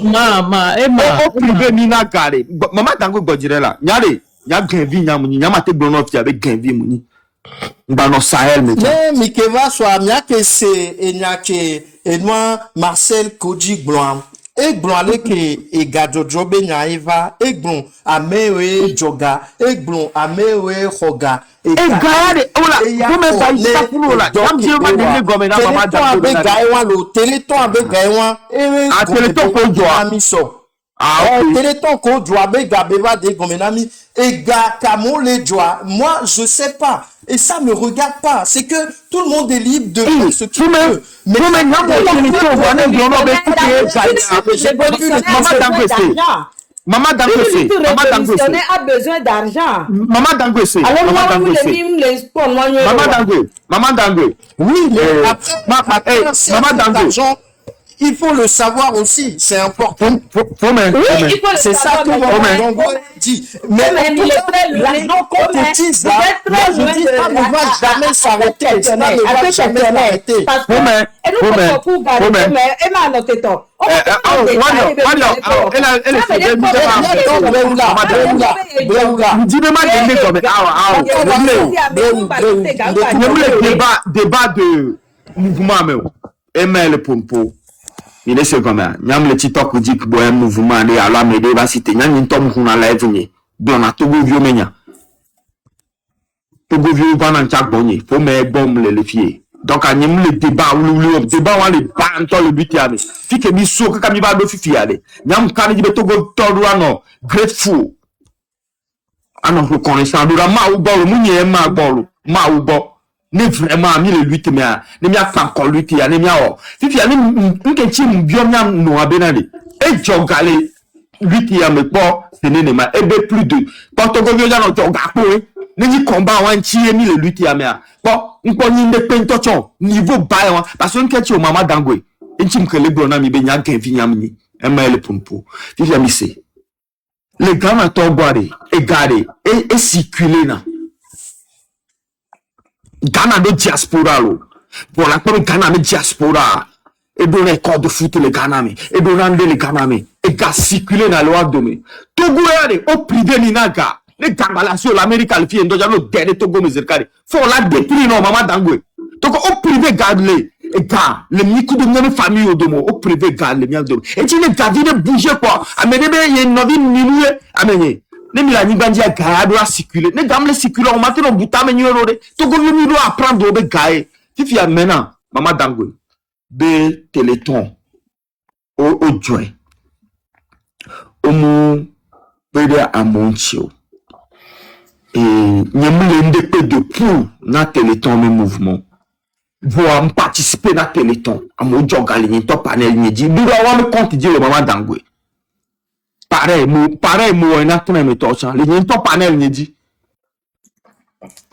mama Emma o privé mi na gare Maman Dangwe gbojire la nyare nya genvi nya munyi nya mate gbono fi abe genvi munyi ngba no Sahel me mais mikeva soit mia que c'est enyake enwa Marcel Koji Blanc Egbon aleke e gajojo be nya eva egbon amewe joga egbon amewe hoga e gaade ola ko me ba isapulu ola jam je ma de gome na Maman Dangwe be gaiwa lo teleton abe gaiwa ewe a teleton ko jo amiso teleton ko jo abe gabe ba de gome na mi e ga kamo le joie moi je sais pas et ça me regarde pas c'est que tout le monde est libre de faire ce qu'il veut mais Maman Dangwe a besoin d'argent. Maman Dangwe oui mais après Maman Dangwe il faut le savoir aussi, c'est important. C'est ça que Maman Dangwe dit. Mais l'argent qu'on cotise là, moi je dis ça ne va jamais s'arrêter. Ça ne va jamais s'arrêter. Débat de mouvement ML Pompo. Il est ce comme ça. Nyam le TikTok dit que un mouvement de ala me de va citer nyam ni tom kuna live ni. Bon na Togo vieux menya. Togo vieux bana nchak bonye. Faut me bom le fier. Donc a nyam le débat ou le débat wa le ban to le but ya me. Fi ke mi so ka mi ba do fifi ya de. Nyam kan di be Togo todwa no grateful. Ano reconnaissant do la ma ou bolo munye ma bolo. Ma ou bo. Ne vraiment mi le lutte mais ne mi a fa encore lutte ya ne mi a o fifi ya ne nke chi mbiom nya no abenade e jogale lutte ya me po se ne ma e be plus de Togo vio ya no joga po ne ni combat wan chi mi le lutte ya me a po nko ni ne pento chon niveau ba wa parce que nke chi o Maman Dangwe e chi mkele bro na mi be nya gen fi nya mi e ma le pompo fifi ya mi se le gars na to boire e garder et circuler na Ghana de diaspora lo. Voilà comme Ghana de diaspora. Et donner corps de foot les Ghana mais et donner les Ghana mais et gars circuler dans loi domé. Togo yare au privé ninaga. Les Gambala sur l'Amérique qualifiée ndoja no gagner Togo mezerkari. Faut la détruire non maman dangwe. Togo au privé garde les et gars les mikou de même famille au domo au privé garde les miens domo. Et tu les gardes de bouger quoi. Amener y une novi minoué amener. Les milani bandi a gars doit circuler. Les gamle circuler on matin on buta mais nyoro de. Togo le milo apprendre au be gars. Fifi a maintenant maman dangwe. Be téléthon au joy omo bede amonchio et nyamule ndepé de pour na téléthon me mouvement voir participer na téléthon amo jogali ni to panel ni di bi wa me compte di le maman dangwe pareil mo na tena me to chan le ni to panel ni di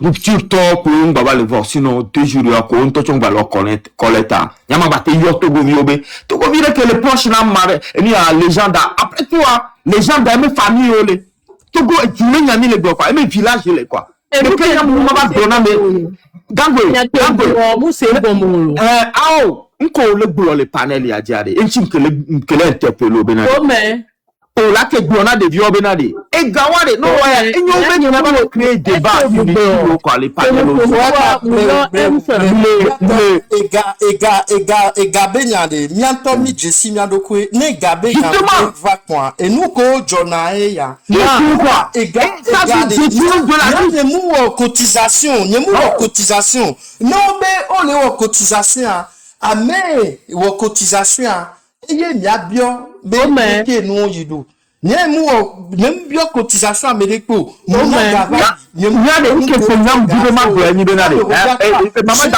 rupture talk on va le voir sinon 2 jours à quoi on touche on va le connaître collecta yama ba te yo to go viobe to go vire que les proches na mare et ni a légende après toi légende même famille ole to go tu le nyami le go quoi même village le quoi et que yam mo ba dona me gangwe mo se bon mo ao nko le gbo le panel ya diade enchim que le interpelle obena o la ke gbona de vio benade e gawade no wa enyo be ni na ba create débat unity ko le panel ega benyade mianto mi jesi miandokwe ne gabe kan va point et nous ko jona e ya ega de la mu cotisation non mais on est cotisation a mais cotisation eye mia bio be ke no yido même bio cotisation américo mon gava mia de ke ko nyam du ma go ni be na de maman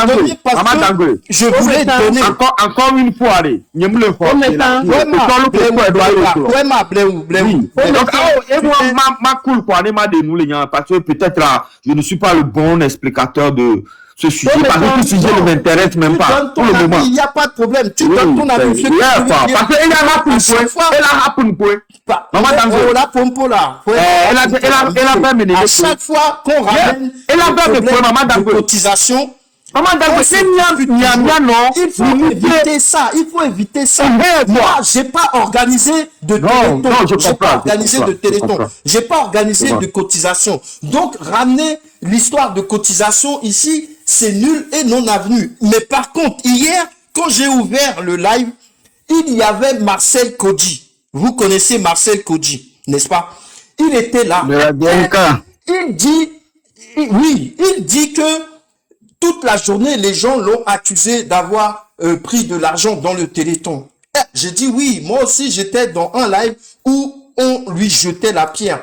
dangwe je voulais donner encore une fois allez nyam le fort donc ma cool quoi ne ma de nous les parce que peut-être je ne suis pas le bon explicateur de ce sujet, parce que ce sujet ne m'intéresse même pas pour le moment. Il n'y a pas de problème. Tu donnes ton avis. Parce qu'elle a rappelé Maman Dangwe, la pompe là. Elle a pas mené. À chaque fois qu'on ramène le cotisation, Maman Dangwe, il faut éviter ça. Il faut éviter ça. Moi, j'ai pas organisé de téléthon. J'ai pas organisé de téléthon. J'ai pas organisé de cotisation. Donc, ramener l'histoire de cotisation ici, c'est nul et non avenu. Mais par contre, hier, quand j'ai ouvert le live, il y avait Marcel Kodji. Vous connaissez Marcel Kodji, n'est-ce pas? Il était là. Il dit que toute la journée, les gens l'ont accusé d'avoir pris de l'argent dans le téléthon. J'ai dit oui, moi aussi j'étais dans un live où on lui jetait la pierre.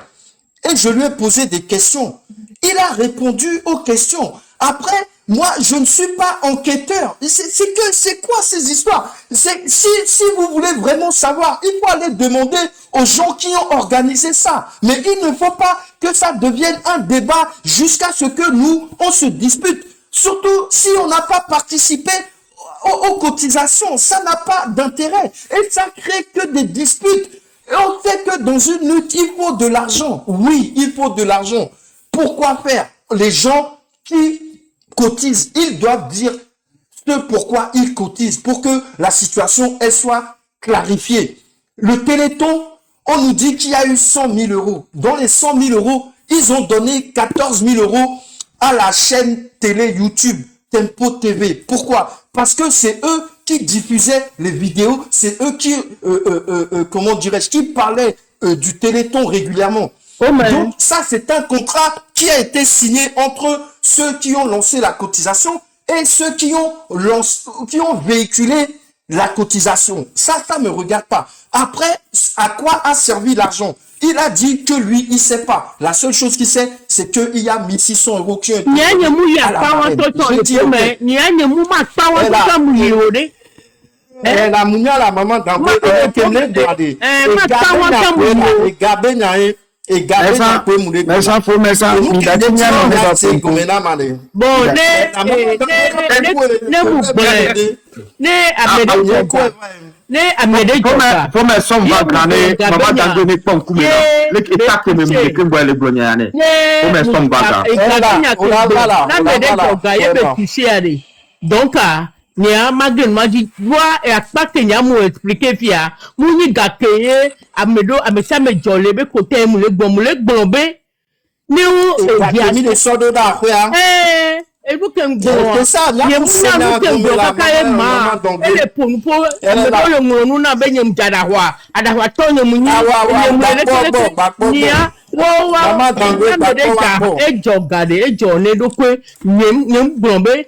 Et je lui ai posé des questions. Il a répondu aux questions. Après, moi, je ne suis pas enquêteur. C'est quoi ces histoires? Si vous voulez vraiment savoir, il faut aller demander aux gens qui ont organisé ça. Mais il ne faut pas que ça devienne un débat jusqu'à ce que nous, on se dispute. Surtout si on n'a pas participé aux cotisations. Ça n'a pas d'intérêt. Et ça crée que des disputes. Et on sait que dans une lutte, il faut de l'argent. Oui, il faut de l'argent. Pourquoi faire? Les gens qui cotisent, ils doivent dire ce pourquoi ils cotisent pour que la situation elle soit clarifiée. Le Téléthon, on nous dit qu'il y a eu 100 000 euros. Dans les 100 000 euros, ils ont donné 14 000 euros à la chaîne télé YouTube Tempo TV. Pourquoi? Parce que c'est eux qui diffusaient les vidéos, c'est eux qui, comment dirais-je, qui parlaient du Téléthon régulièrement. Donc ça, c'est un contrat qui a été signé entre ceux qui ont lancé la cotisation et ceux qui ont véhiculé la cotisation. Ça me regarde pas. Après, à quoi a servi l'argent? Il a dit que lui, il sait pas. La seule chose qu'il sait, c'est qu'il y a 1600 euros qui ont été la mounia la maman d'Angwe ne amede joka faut me son va graner maman dango ne pon kumena le eta que me ke ngwa le glonya ne faut me son va na amede joka ye be toucher ale donc nya magin maji wa e akpate nya mo expliquer fia mu ni gakeye amedo amesa me jole be kote mu le gbon be ni o e dia ni le sodo da khoya et vous que c'est ça il y a une kaka ma ele ponpo le ngonu na benye mjada wa ada wa tonye munyi nia wo wa mama dango e jogade e jone do pe nyem blombe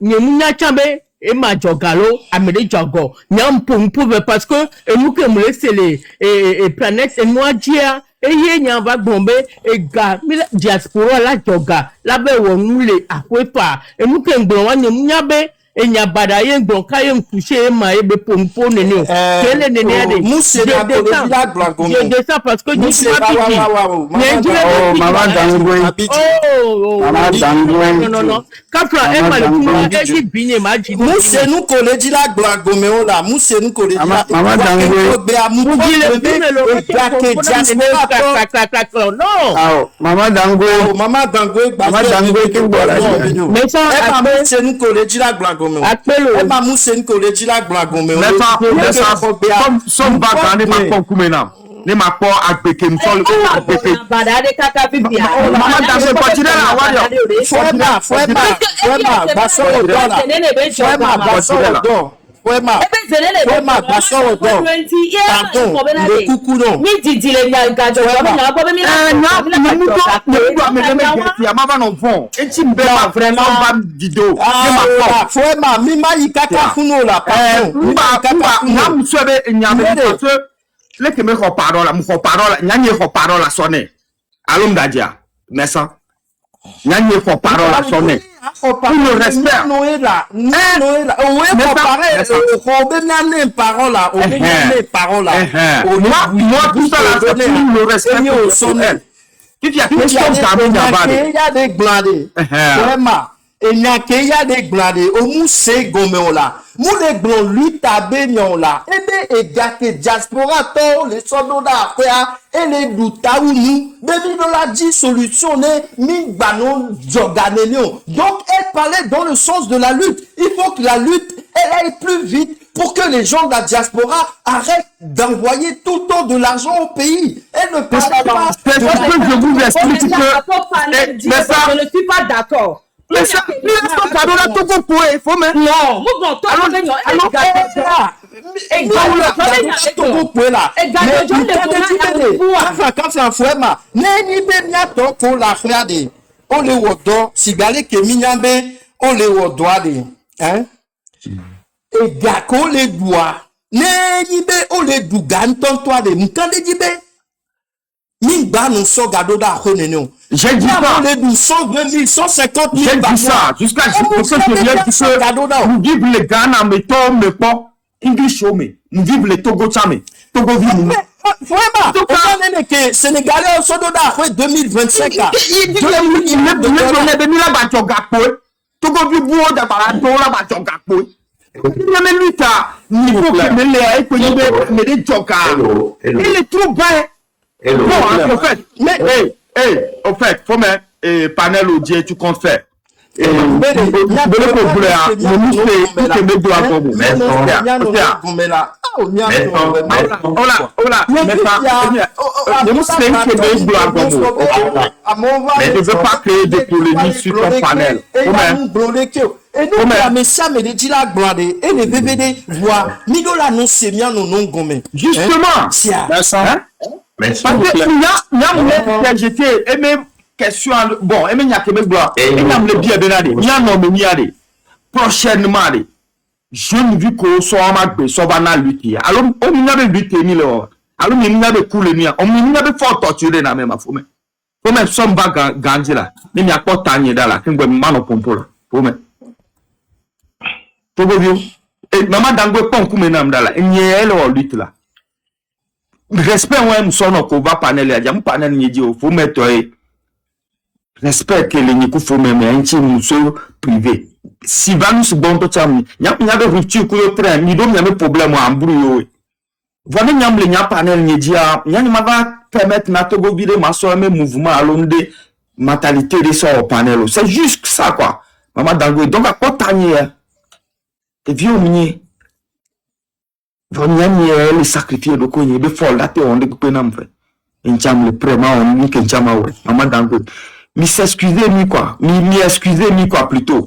nyem nya chambe e ma jogalo amede jogo nyam ponpo parce que e mu ke mu laisser les planètes et moi dia eye nya va gbombe e ga diaspora la joga la be wo nule akwepa e mu ke ngbon wa nya be e nya bada ye ngbon ka ye toucher ma e be pompo nene o kele nene ade muse na ko la blanco je de ça parce que je suis maman dango non kapra e ma le kuma e di binye ma ji muse nu ko le di la blanco me o la muse nu ko le di la maman dango be amu ko le ke diaspora non maman dango ki bola mais ça e ma muse nu ko le di la blanco me apelo e ma muse nu ko le di la blanco me mais ça son va graner ma pon kumena ne ma po agbeke msol agbeke badade kaka bibi maman dango continue la wario faut pas baso dola baso dola Wema, baso dola. Pardon, le coucou non. Mi didi le gajo, na ko be mi vraiment dido Wema, mi ma yikaka kuno la pardon. Ngam swebe nyame parce que le que me ko parole nyanye ko parole sonné alum dadia messa nyanye ko parole sonné pour le respect Noëlla ouais pareil parole moi tout ça là c'est pour le respect sonné il y a des blindés vraiment et n'y a qu'il y a des blindés au mousse gomeola moule blond lui tabe nyola ebe e gake diaspora to les soldats et les doutaounu baby dans la dit solution ne mi banon joganelion donc elle parlait dans le sens de la lutte il faut que la lutte elle aille plus vite pour que les gens de la diaspora arrêtent d'envoyer tout le temps de l'argent au pays. Elle ne parle pas. C'est ce que je vous explique que mais ça je ne suis pas d'accord. Mais ça, cadeau là, tout pour faut mais non, moi et gako les doigts ne yibe o le dugan ton toi de mukande yibe mi ba no so gado da khonenon j'ai dit ça les 120 150 000 j'ai dit ça jusqu'à ce que je viens que nous vivons les Ghana mais toi mais pas English show me nous vivons les Togo chame Togo vivons vraiment on est que sénégalais so do da 2025 là il est venu là ba jogapo Togo vivons da ba to là ba jogapo il est trop bas. Bon, en fait, mais au fait, faut mettre panel audio, tu comptes faire. Mais ne veux pas créer des polémiques sur ton panel. Et nous, la Messia me dit la gloire et les VVD voient Midola non c'est bien non non gommé. Justement, parce que il y a j'étais et même question bon et même il y a que me gloire et il y a le bien benade il y a non mais il prochainement je ne vis que soit ma so va na lutter alors on n'y avait lutter ni là alors il n'y avait coulé ni on n'y avait fort torturer na même faut même somme va gandi là mais il y a pas tanier là que me mano pompo là faut même Togo view et maman dango pon kumena mdala nyele o lutte là respect ouais msono ko va panel ya jam panel nyeji o faut mettre respect que les niku faut même un petit muso privé si va nous bon to cham n'y a de rupture ko train mi do n'y problème en brouillé voilà n'y a le panel ni dia n'y ma va permettre na to go vide ma so même mouvement alonde mentalité de son panel c'est juste ça quoi maman Dangoye donc à quoi tanier et vieux mini le sacrifier de quoi de folle là on de couper nam fait un cham le préma on ni que chama ouais maman Dangoye mi s'excuser mi quoi mi excuser mi quoi plutôt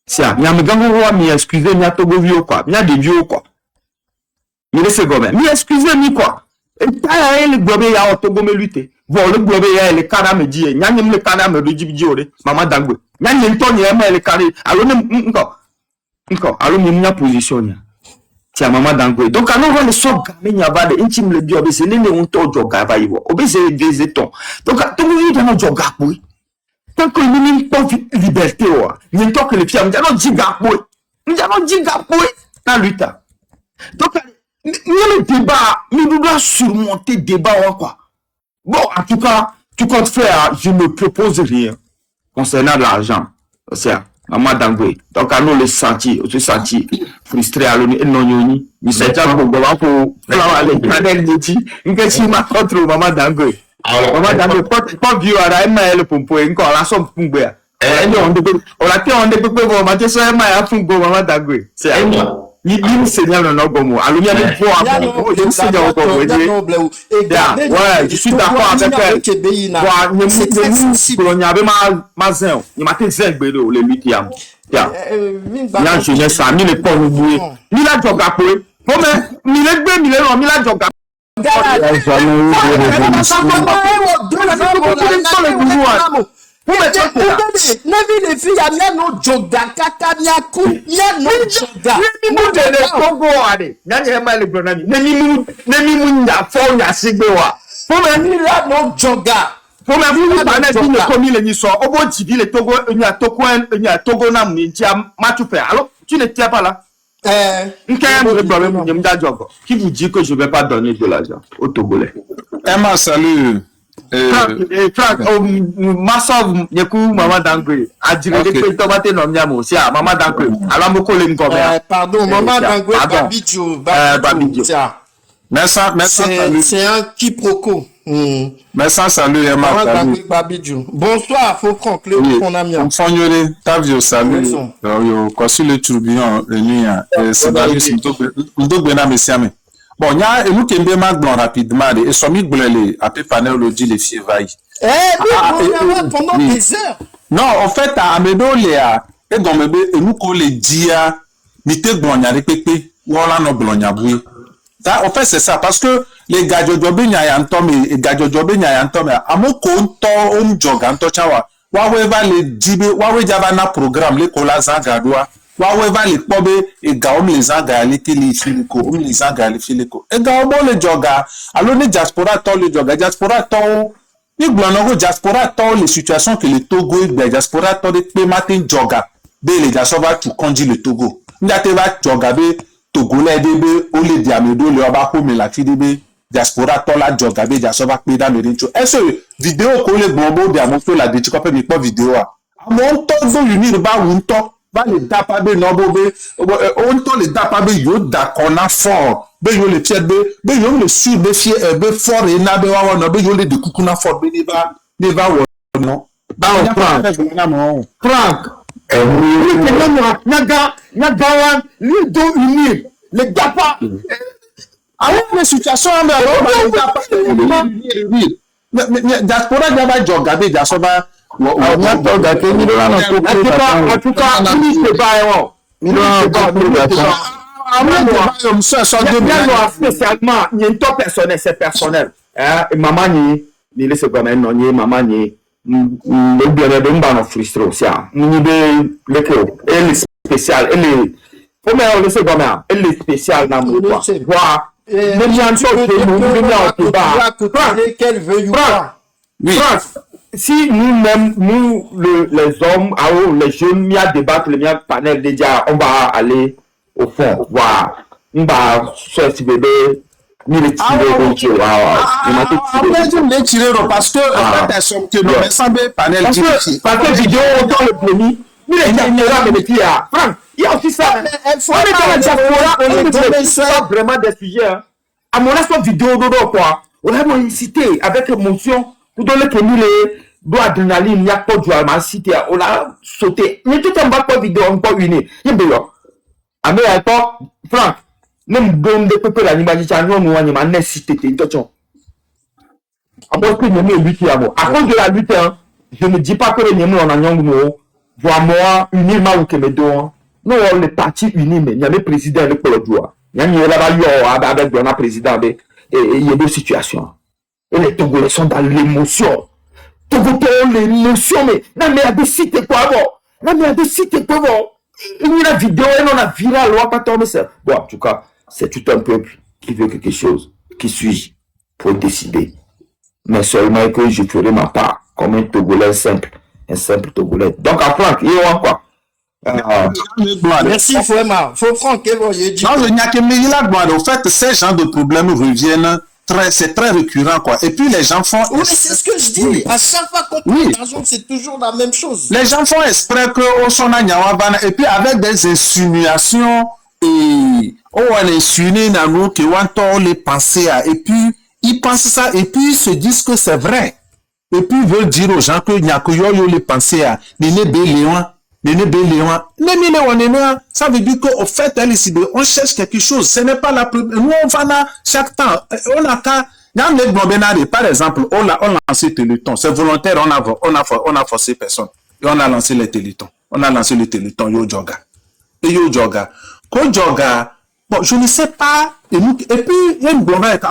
ça mi am gango roi mi excuser mi atogo vieux quoi mi a des vieux quoi mi laisse gomme mi excuser mi quoi et ta le globe ya otogo me lutter bon le globe ya le kana me dit nyanyem le kana me do jibi ore maman Dangoye nyanyem to ni e le kana allo nko allo mi nya position ya tia maman Dangoye donc alors on le so game nya ba de intim le bio be se ne on to joga ba yiwo obese des étons donc to mi dans joga po tant que ni pas liberté ni tant que les filles on dit gapo on dit gapo na luta donc le débat nous doit surmonter débat quoi bon en tout cas tu comptes faire je ne propose rien concernant l'argent c'est maman Dangoye donc à nous le sentir frustré à l'oni non yoni mi c'est déjà pour aller panel dit que si ma contre maman Dangoye maman Dangoye pas vieux à elle pompo encore la somme pombo on la on de peu pour ma so elle m'a pompo maman Dangoye c'est ni Seigneur non gomo alors il y a des fois je Seigneur gomo ouais je suis d'accord avec elle ouais ni avait ma zin ni ma te zin gbele o le lutiam ya je ne sais ni le pas oublier ni la joga po mi le gbe mi le ro mi la joga les filles, y a no joga kaka nyaku, y a no joga. Nemi de Congo ade. Nyanya ma le bronami. Nemi mu nya fo nya sigbewa. Pour me là no joga. Pour me vous parler de ne commis le niso. Obo jibi le Togo nya Togo na mu ntia matupe. Alors, tu ne tiens pas là. Qui vous dit que je ne vais pas donner de l'argent aux Togolais? Emma, salut. Franck, Massov, Yekou, Maman Dangoye. A dit que tomate non miamo, c'est à Maman Dangoye. Alors, mon collègue, pardon, Maman Dangoye, Babidjo. Merci, salut. C'est un quiproquo. Merci, salut, Emma. Bonsoir, faut Franck, on a mis. On s'en Tavio, salut. Quoi sur le tourbillon, le nuit, c'est Darius, Mdo Bena Messiame. Bon, il y a nous qui aimons bien rapidement, et somi blélé, après panel le dit les filles vaillent. Pendant des heures. Non, en fait, à Amedo, Léa, et dans mes et nous qu'on les dit, n'était blogna répété, ou on l'a no blogna boué. En fait, c'est ça, parce que les gars de Jobé n'y a un tome, et les gars de Jobé n'y a un tome, à mon compte, on jogue, en tochawa, wawe va les dibe, wawe javana programme, les colas en gadoua. Wawe va les pobe et gaom les anga les télé filiko les anga les filiko et gaom le joga alors les diaspora to le joga diaspora to ni glonoko diaspora to les situations que le Togo et diaspora to de pe matin joga be les diaspora tu conduit le Togo ndate va joga be togolais de be o le diamedo le oba ko me la ti de be diaspora to la joga be diaspora pe da le rincho est-ce vidéo ko le bombo de amoto la de ti ko pe mi po vidéo a amon to do unir ba wun to va les dapabe nobobe on to les dapabe yo dakona fort be yo le pied be yo le sur be fie be fort et na be wa no be yo le de kukuna fort be ne va wo no ba Franck nyaga wan lui do unir les dapa avec les situations mais diaspora d'aba joga be diaspora en tout cas, spécialement, il y a un temps personnel, c'est personnel. Maman ni laisse comme un non, ni maman ni le bien de m'en frustré aussi. Ni de elle est spéciale, elle est. Comment on laisse comme un, elle est spéciale dans mon quoi. Voir. Même si on qu'elle veut ou pas. Oui. Si nous-mêmes, nous, les hommes, les jeunes, il y a débattre, il y a panel déjà, on va aller au fond, voir. On va sortir bébé, ni les tirer, parce que, en fait, elles sont que nous, mais sans panel, parce que vidéo, autant le premier, Mais les ignorants de métier, Franck, il y a aussi ça. On est dans la diaspora, on est vraiment des sujets. À mon avis, vidéo de quoi. On a cité avec émotion pour donner que nous les doigts d'adrénaline, il n'y a pas de mal cité. On a sauté. Mais tout en bas, pas vidéo, on peut unir. Il y a bien. À mes pas, Franck, même bon de peu l'animation, nous, on a nécessité. Après que nous avons lutter à moi. À cause de la lutte, je ne dis pas que les Némons en Anyang nous voient moi unis ma ou que mes deux. Nous on les partis unis mais il y a le président le polo joie. Il y a une là-bas avec le président avec et il y a deux situations. Et les Togolais sont dans l'émotion. Togolais l'émotion mais non mais il y a des sites quoi bon. Non mais il y a des sites quoi bon. Il y a une vidéo et on a viral loi pas tomber ça. Bon en tout cas c'est tout un peuple qui veut quelque chose. Qui suis-je pour décider? Mais seulement que je ferai ma part comme un Togolais simple, un simple Togolais. Donc, à Franck, il y a quoi? Merci, Fouema. Faut Franck, non, il n'y a que Mélila. En fait, ces genres de problèmes reviennent, c'est très récurrent, quoi. Et puis, les gens font... Oui, c'est ce que je dis. Oui. À chaque fois qu'on parle d'argent, c'est toujours la même chose. Les gens font exprès qu'on s'en a et puis avec des insinuations, et on insinue dans nous, qu'on les pensées, et puis, ils pensent ça et puis ils se disent que c'est vrai. Et puis ils veulent dire aux gens que il y a que yo les pensées à Néné Béléon. Ça veut dire qu'au fait, on cherche quelque chose. Ce n'est pas la première. Nous, on va là chaque temps. On a qu'à. Par exemple, on a lancé Téléthon. C'est volontaire, on a forcé personne. Et on a lancé les Téléthons. On a lancé le Téléthon Yo Joga. Et Yo Joga. Ko Joga. Bon, je ne sais pas. Et puis, il y a une bonne règle.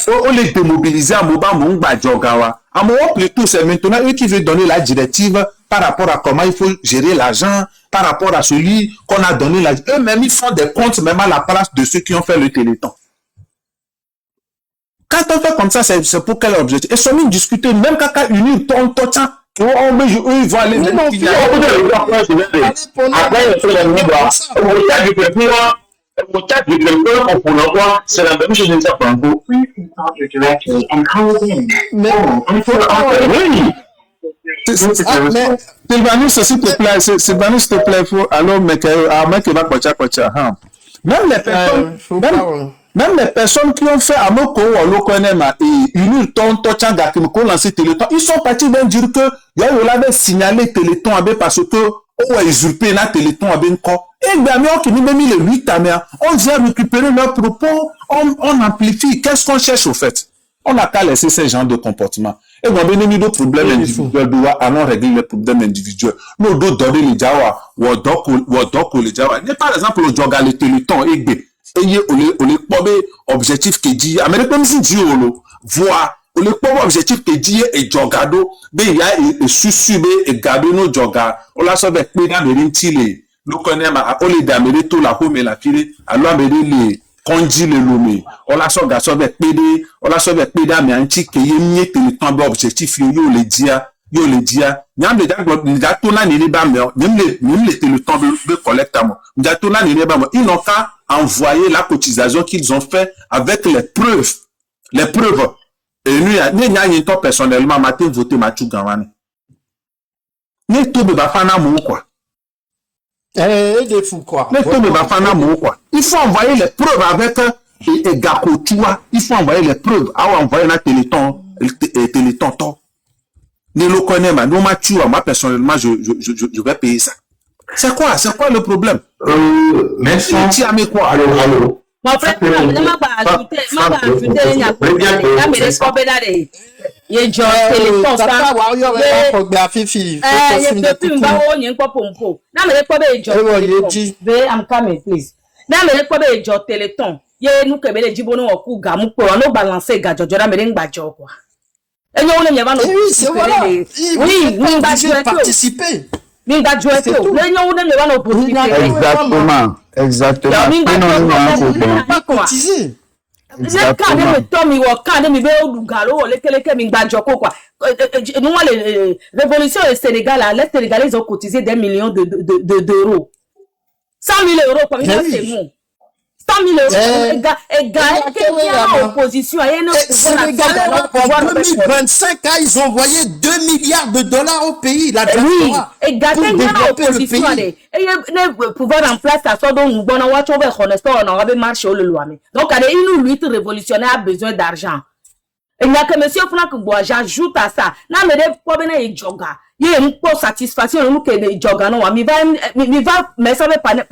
On les démobiliser à Moba Mungba Jogawa. À moi, plutôt, c'est maintenant eux qui veulent donner la directive par rapport à comment il faut gérer l'argent, par rapport à celui qu'on a donné l'argent. Eux-mêmes, ils font des comptes, même à la place de ceux qui ont fait le Téléthon. Quand on fait comme ça, c'est pour quel objectif? Et sont mis discuter, même quand on unit ton temps, eux, ils vont aller. C'est la même chose que ça prend beaucoup. Sylvanus, s'il te plaît, Sylvanus, s'il te plaît, faut alors mec qui va kocha. Même les personnes qui ont fait Amoko ou Lokonema et unir ton Tochanga qui me lancé Téléthon, ils sont partis de dire que il avait signalé Téléthon parce que on a usurpé la Téléthon avec quoi. Et Damien qui nous met les 8 amers, on vient récupérer leurs propos, on amplifie. Qu'est-ce qu'on cherche au fait? On n'a qu'à laisser ces genres de comportements. Et on a bien mis des problèmes individuels, allons régler les problèmes individuels. Nous, nous donner les Jawa, ou les Jawa. Par exemple, le Djoga, le Téléthon, et on les objectif qui dit, Américain, si Dieu, voit, on les objectif qui dit, et Djogado, mais il y a et susube, et Gado, no Djoga, on l'a sauvé, mais dans les rintile, nous connaissons, on les damé, tout la home et la file, alors, mais les, Kondi le lomé, on l'a sauvé, PD, on l'a sauvé, PD, mais un tic, qui est mieux que le temps d'objectif, yo les dia, nyam le da tona ni ba me même le temps de collecte moi da tona ni ba moi ils n'ont qu'à envoyer la cotisation qu'ils ont fait avec les preuves et nous ni nya to personnellement matin voter Mathieu Gawane ni to be ba fana mo quoi des fous quoi ni to be ba fana mo quoi il faut envoyer les preuves avec et Gakotua il faut envoyer les preuves à envoyer na Téléthon ne le connaît pas, non, moi personnellement, je vais payer ça. C'est quoi le problème? Merci. Tu as mis quoi? Allô. Mon frère, je ne m'a pas ajouté, participer. Exactement. Révolution au Sénégal, les Sénégalais ont cotisé des millions d'euros. 100 000 euros, c'est bon. 100 000 euros. Et Gaël, qui est en opposition, il y a une Sénégalais, en 2025, ils ont envoyé 2 milliards de dollars au pays. La diaspora. Et Gaël, qui est en opposition, et le pouvoir en place, ça soit donc, bon, on va trouver on va marcher au loi. Donc, une lutte révolutionnaire a besoin d'argent. Et il n'y a que monsieur Franck Bois, j'ajoute à ça. Non, mais des problèmes, il y a une satisfaction, nous, que les joggers, non, mais ça va pas, de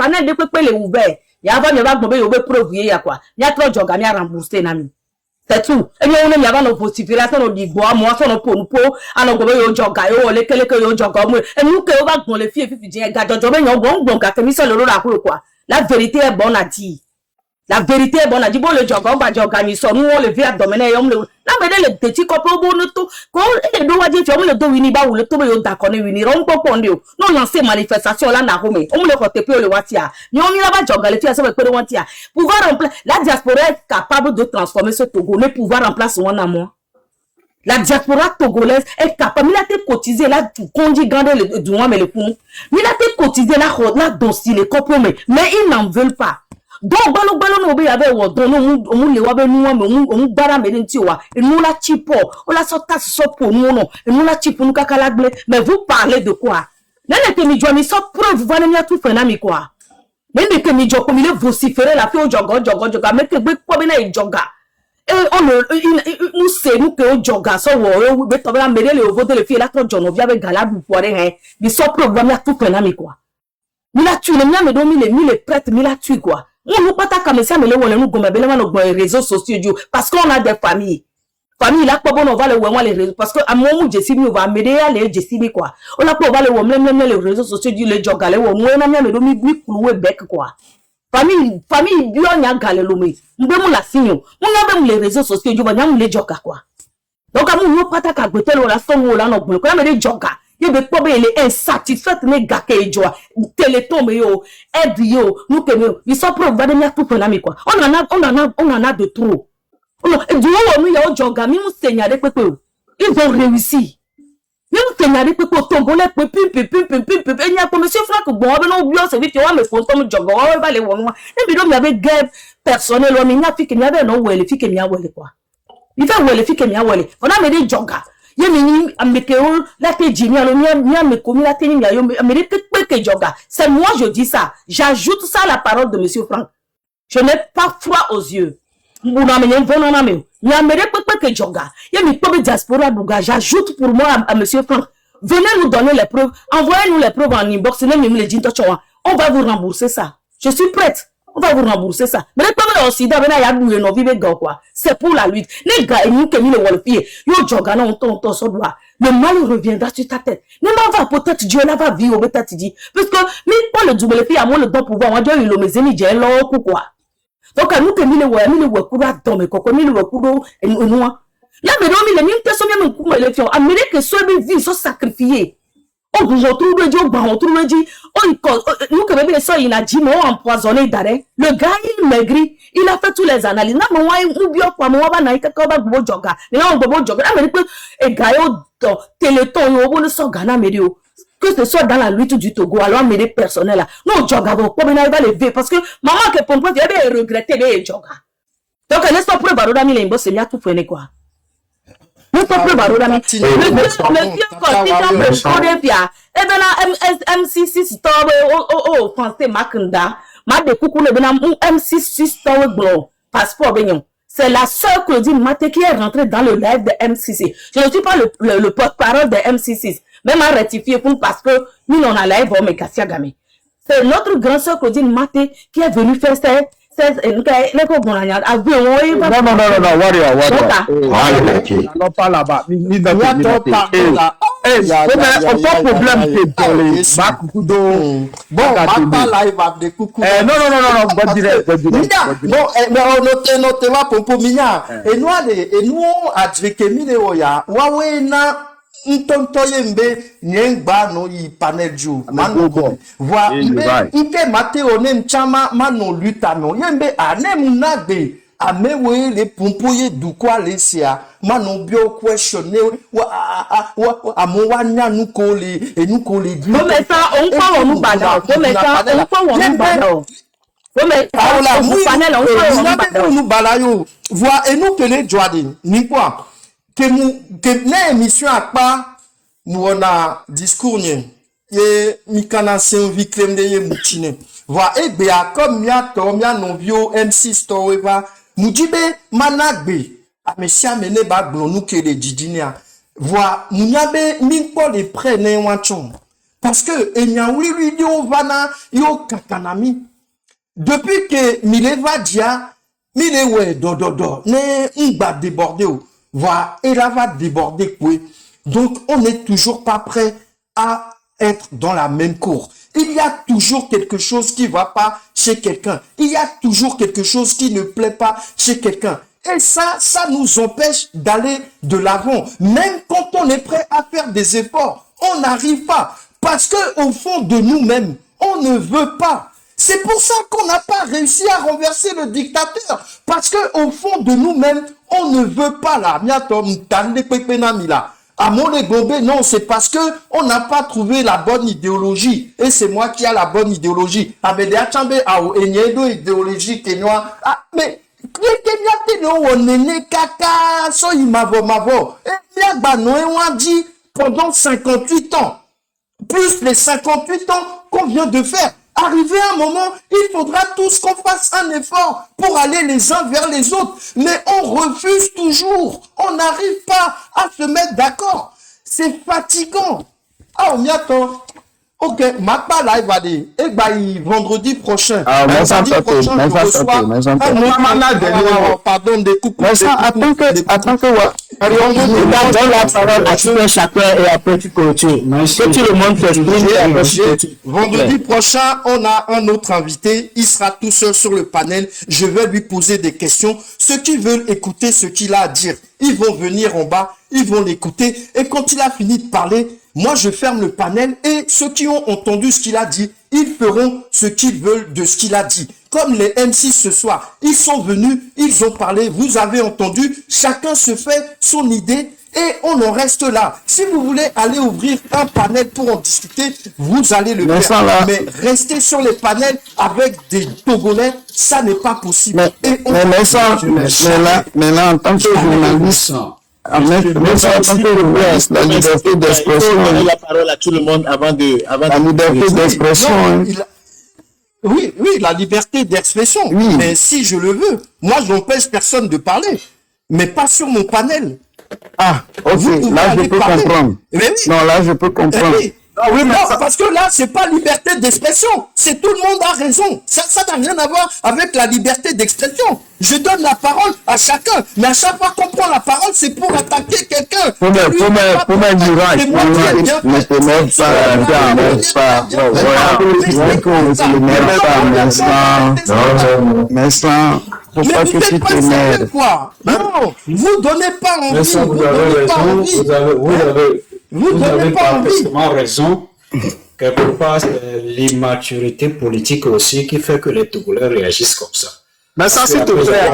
quoi les ouvert. Il y a pas de preuve, il y a quoi. Il y a trop de joggers, il y a remboursé, nami. C'est tout. Et bien, on y a nos possibilités, nos dibois, moi, son pour nous, alors que yo joggers, yo, les joggers, et nous, que on va dans les filles, puis, gars, joggers, yo, bon, quand mis sur le lot, quoi. La vérité est bonne à dire. La vérité est bonne à dire, bon, le joggers, on va jogger, on le vit abdominal, on le, là, mais les petits copains, bon, tout, quand les deux va dire, tu le dos, winiba, ou le tout, yo, d'accord, winir, on peut prendre, non, lancer manifestation, là, n'a pas, on le côté, puis le watia. Nous, on y va jogger, les filles, ça va être le watia. Pouvoir remplacer, la diaspora est capable de transformer ce Togo, mais pouvoir remplacer en amont. La diaspora togolaise est capable, il a été cotisé, là, tout conduit, garder le droit, mais le fond. Il a été cotisé, là, dossier, les compromis, mais ils n'en veulent pas. Donc, balo no be avec on le wabe nous on bara me nti wa et nous la chipo on la sorta so pour nous non et nous la chipo nous kakala ble mais vous parlez de quoi nene que mi jomi so preuve va ne tout fait na mi quoi nene que mi jo comme il vociférer la fi o jogo mais que be ko be na joga et on nous c'est nous que o joga so wo be to be la mere le voter le fi la to jono via be gala bu poire hein mi so preuve va ne tout fait na mi quoi mi la tu le mia me do mi les prêtre mi la tu quoi. On nous pas ta caméra mais le nous gomme bellement nos réseaux sociaux parce qu'on a des familles là pas bon on va le voir les réseaux parce que à mon Jessie on va m'aider à les Jessie quoi on a pas va le voir même les réseaux sociaux les joggers les moi na me do mi couler bec quoi famille bio nya galé lo me mbemu la sinyo on a même les réseaux sociaux du va nyam les joggers quoi donc à mon pas ta ka gotel la son là no ko na me les joggers il y a des problèmes, il est insatisfait, mais gars qui joie, télétombe yo, aide yo, nous que nous, ils sont prêts, va devenir tout pour l'ami quoi. On en a de trop. Du moment où il y a un joga, mais nous seigneur des pépés, ils vont réussir. Nous seigneur des pépés, tomber les pépés, il y a comme monsieur Franck, bon, on oublie, c'est vite, on me faut tomber joga, on va les voir. Et puis donc il y avait guerre personnelle, on y a fait qu'il y avait non où elle fait qu'il y a où elle quoi. Il fait où elle fait qu'il y a où elle. On a mis des joga. C'est moi je dis ça. J'ajoute ça à la parole de monsieur Franck. Je n'ai pas froid aux yeux. J'ajoute pour moi à monsieur Franck. Venez nous donner les preuves. Envoyez-nous les preuves en inbox. On va vous rembourser ça. Je suis prête. On va vous rembourser ça. Mais les problèmes aussi, c'est pour la lutte. Les gars, ils nous ont le pied. Le mal reviendra sur ta tête. Ne m'en va peut-être Dieu n'a pas vu au peut-être dit. Parce que, mais pas le double pied à moi le bon pouvoir. On dit, il le mes amis, j'ai l'eau, quoi. Donc, à nous que mille courants dans mes cocos, mille courants, et nous, là, mais non, mais les personnes, même coup, les filles, Amérique, que ceux qui vivent sont sacrifiés. On retrouve Dieu, on retrouve Dieu. Nous, que bébé, ça, il a dit, moi, empoisonné d'arrêt. Le gars, il maigrit. Il a fait tous les analyses. Non, mais moi, il bien quoi, moi, on va naïka, on va boire jogger. Mais là, on va boire jogger. Là, mais et gars, téléthon, on ne sort Ghana, mais que ce soit dans la lutte du Togo, alors, mais les personnels là. Non, jogger, comme il va lever. Parce que, maman, que pour moi, il avait regretté, les jogger. Donc, laisse-toi pour le barreau d'amis, les boss, c'est bien tout freiner, quoi. Le peuple baroudami. Le vieux quand et ben là M6 tombe français Makanda ma de coucou le benam M6 tombe passeport benyon. C'est la sœur Claudine Maté qui est rentrée dans le live de M6. Je ne suis pas le porte-parole de M6. Même à rectifier pour parce que nous on a live mais Kassia Gamé. C'est notre grande sœur Claudine Maté qui est venue faire non, non, pas là-bas. Ntontoyembe nyengba no yi panel ju mano wa ike Mateo nem chama mano lutano yembe anem nagbe amewe le pompoye dukwa lesia mano bio questionner wa amowa nyanu ko le enu ko le mais ça on pas on nous bada mais ça on pas on nous bada Oui, mais Ah, là, au oui, panel, on peut nous balayo. Voir, et nous, que les Jordan, ni quoi. Que l'émission a pas, nous, on a discours, ni. Et, mikana, c'est un viclem de ye moutine. Voir, et béa, comme mia, mia, non, bio, M6, toreva, nous dit, managbe. Ah, mais si amene ba glon nous que les didinia. Voir, nous n'avons pas de prêts, ne wanchon. Parce que, il y a oui, yo, vana, yo, kakanami. Depuis que Mileva dia, Milewe do, ne va déborder, voilà, et là va déborder quoi. Donc on n'est toujours pas prêt à être dans la même cour. Il y a toujours quelque chose qui va pas chez quelqu'un. Il y a toujours quelque chose qui ne plaît pas chez quelqu'un. Et ça nous empêche d'aller de l'avant. Même quand on est prêt à faire des efforts, on n'arrive pas. Parce que au fond de nous-mêmes, on ne veut pas. C'est pour ça qu'on n'a pas réussi à renverser le dictateur. Parce que au fond de nous-mêmes, on ne veut pas là. À mon Gombe, non, c'est parce que on n'a pas trouvé la bonne idéologie. Et c'est moi qui a la bonne idéologie. Ah, mais idéologie kenyois. Ah, mais pendant 58 ans, plus les 58 ans qu'on vient de faire. Arrivé à un moment, il faudra tous qu'on fasse un effort pour aller les uns vers les autres. Mais on refuse toujours. On n'arrive pas à se mettre d'accord. C'est fatigant. Ah, on y attend. Ok, ma pas live va dire. Et bah, vendredi prochain. Ah, mais ça, je reçois pardon, des coups. Mais ça, attends que, donne la parole à chacun et après tu continues. Que tout le monde s'exprime. Vendredi prochain, on a un autre invité. Il sera tout seul sur le panel. Je vais lui poser des questions. Ceux qui veulent écouter ce qu'il a à dire, ils vont venir en bas, ils vont l'écouter. Et quand il a fini de parler, moi, je ferme le panel et ceux qui ont entendu ce qu'il a dit, ils feront ce qu'ils veulent de ce qu'il a dit. Comme les M6 ce soir, ils sont venus, ils ont parlé, vous avez entendu, chacun se fait son idée et on en reste là. Si vous voulez aller ouvrir un panel pour en discuter, vous allez le faire. Mais rester sur les panels avec des Togolais, ça n'est pas possible. Mais là, en tant que journaliste, la liberté d'expression. Donner la parole à tout le monde avant la liberté d'expression. Oui, la liberté d'expression. Oui. Mais si je le veux, moi, je n'empêche personne de parler. Mais pas sur mon panel. Ah, ok. Là, je peux comprendre. Non, là, je peux comprendre. Ah oui, non, parce que là, c'est pas liberté d'expression. C'est tout le monde a raison. Ça n'a rien à voir avec la liberté d'expression. Je donne la parole à chacun. Mais à chaque fois qu'on prend la parole, c'est pour attaquer quelqu'un. Pour pas que tu t'énerves. Non, vous donnez pas envie. Vous avez parfaitement raison. Quelque part, c'est l'immaturité politique aussi qui fait que les Togolais réagissent comme ça. Mais ça, s'il te plaît,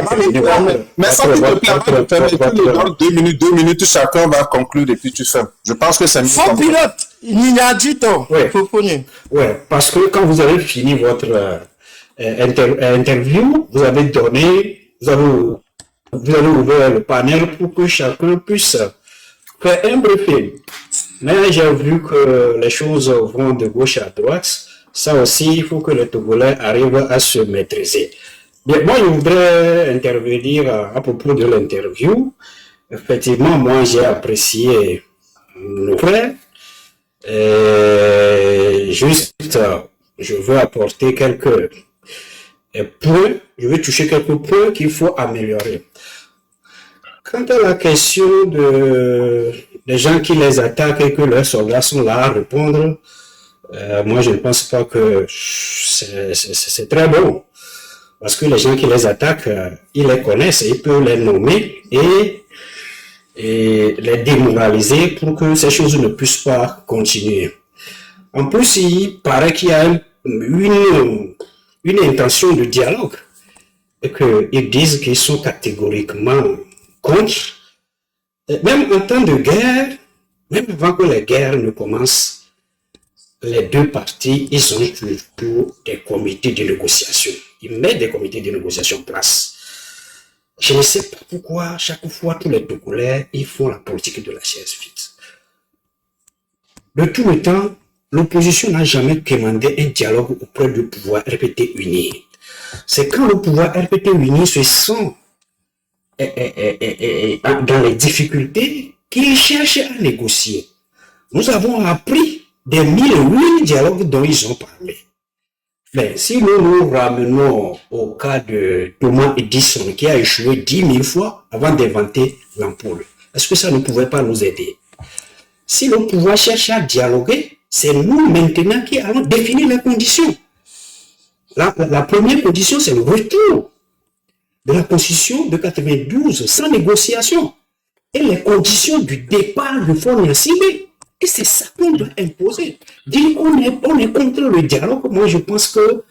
deux minutes, chacun va conclure et puis tu fermes. Je pense que c'est mieux. Sans pilote, il y a dit tort. Oui, parce que quand vous avez fini votre interview, vous avez ouvert le panel pour que chacun puisse faire un briefing. Mais j'ai vu que les choses vont de gauche à droite. Ça aussi, il faut que les Togolais arrivent à se maîtriser. Bien, moi, je voudrais intervenir à propos de l'interview. Effectivement, moi, j'ai apprécié nos frères. Juste, je veux apporter quelques points, je veux toucher quelques points qu'il faut améliorer. Quant à la question des gens qui les attaquent et que leurs soldats sont là à répondre, moi je ne pense pas que c'est très bon. Parce que les gens qui les attaquent, ils les connaissent, ils peuvent les nommer et les démoraliser pour que ces choses ne puissent pas continuer. En plus, il paraît qu'il y a une intention de dialogue et qu'ils disent qu'ils sont catégoriquement contre. Même en temps de guerre, même avant que les guerres ne commencent, les deux parties, ils ont toujours des comités de négociation. ils mettent des comités de négociation en place. Je ne sais pas pourquoi, chaque fois, tous les Togolais, ils font la politique de la chaise vide. De tout le temps, l'opposition n'a jamais demandé un dialogue auprès du pouvoir RPT uni. C'est quand le pouvoir RPT uni se sent dans les difficultés qu'il cherche à négocier. Nous avons appris des 1008 dialogues dont ils ont parlé. Mais si nous nous ramenons au cas de Thomas Edison qui a échoué 10 000 fois avant d'inventer l'ampoule, est-ce que ça ne pouvait pas nous aider? Si le pouvoir cherche à dialoguer, c'est nous maintenant qui allons définir les conditions. La première condition, c'est le retour de la Constitution de 92 sans négociation et les conditions du départ du Fonds Niassibé. Et c'est ça qu'on doit imposer. Dire qu'on est contre le dialogue, moi je pense que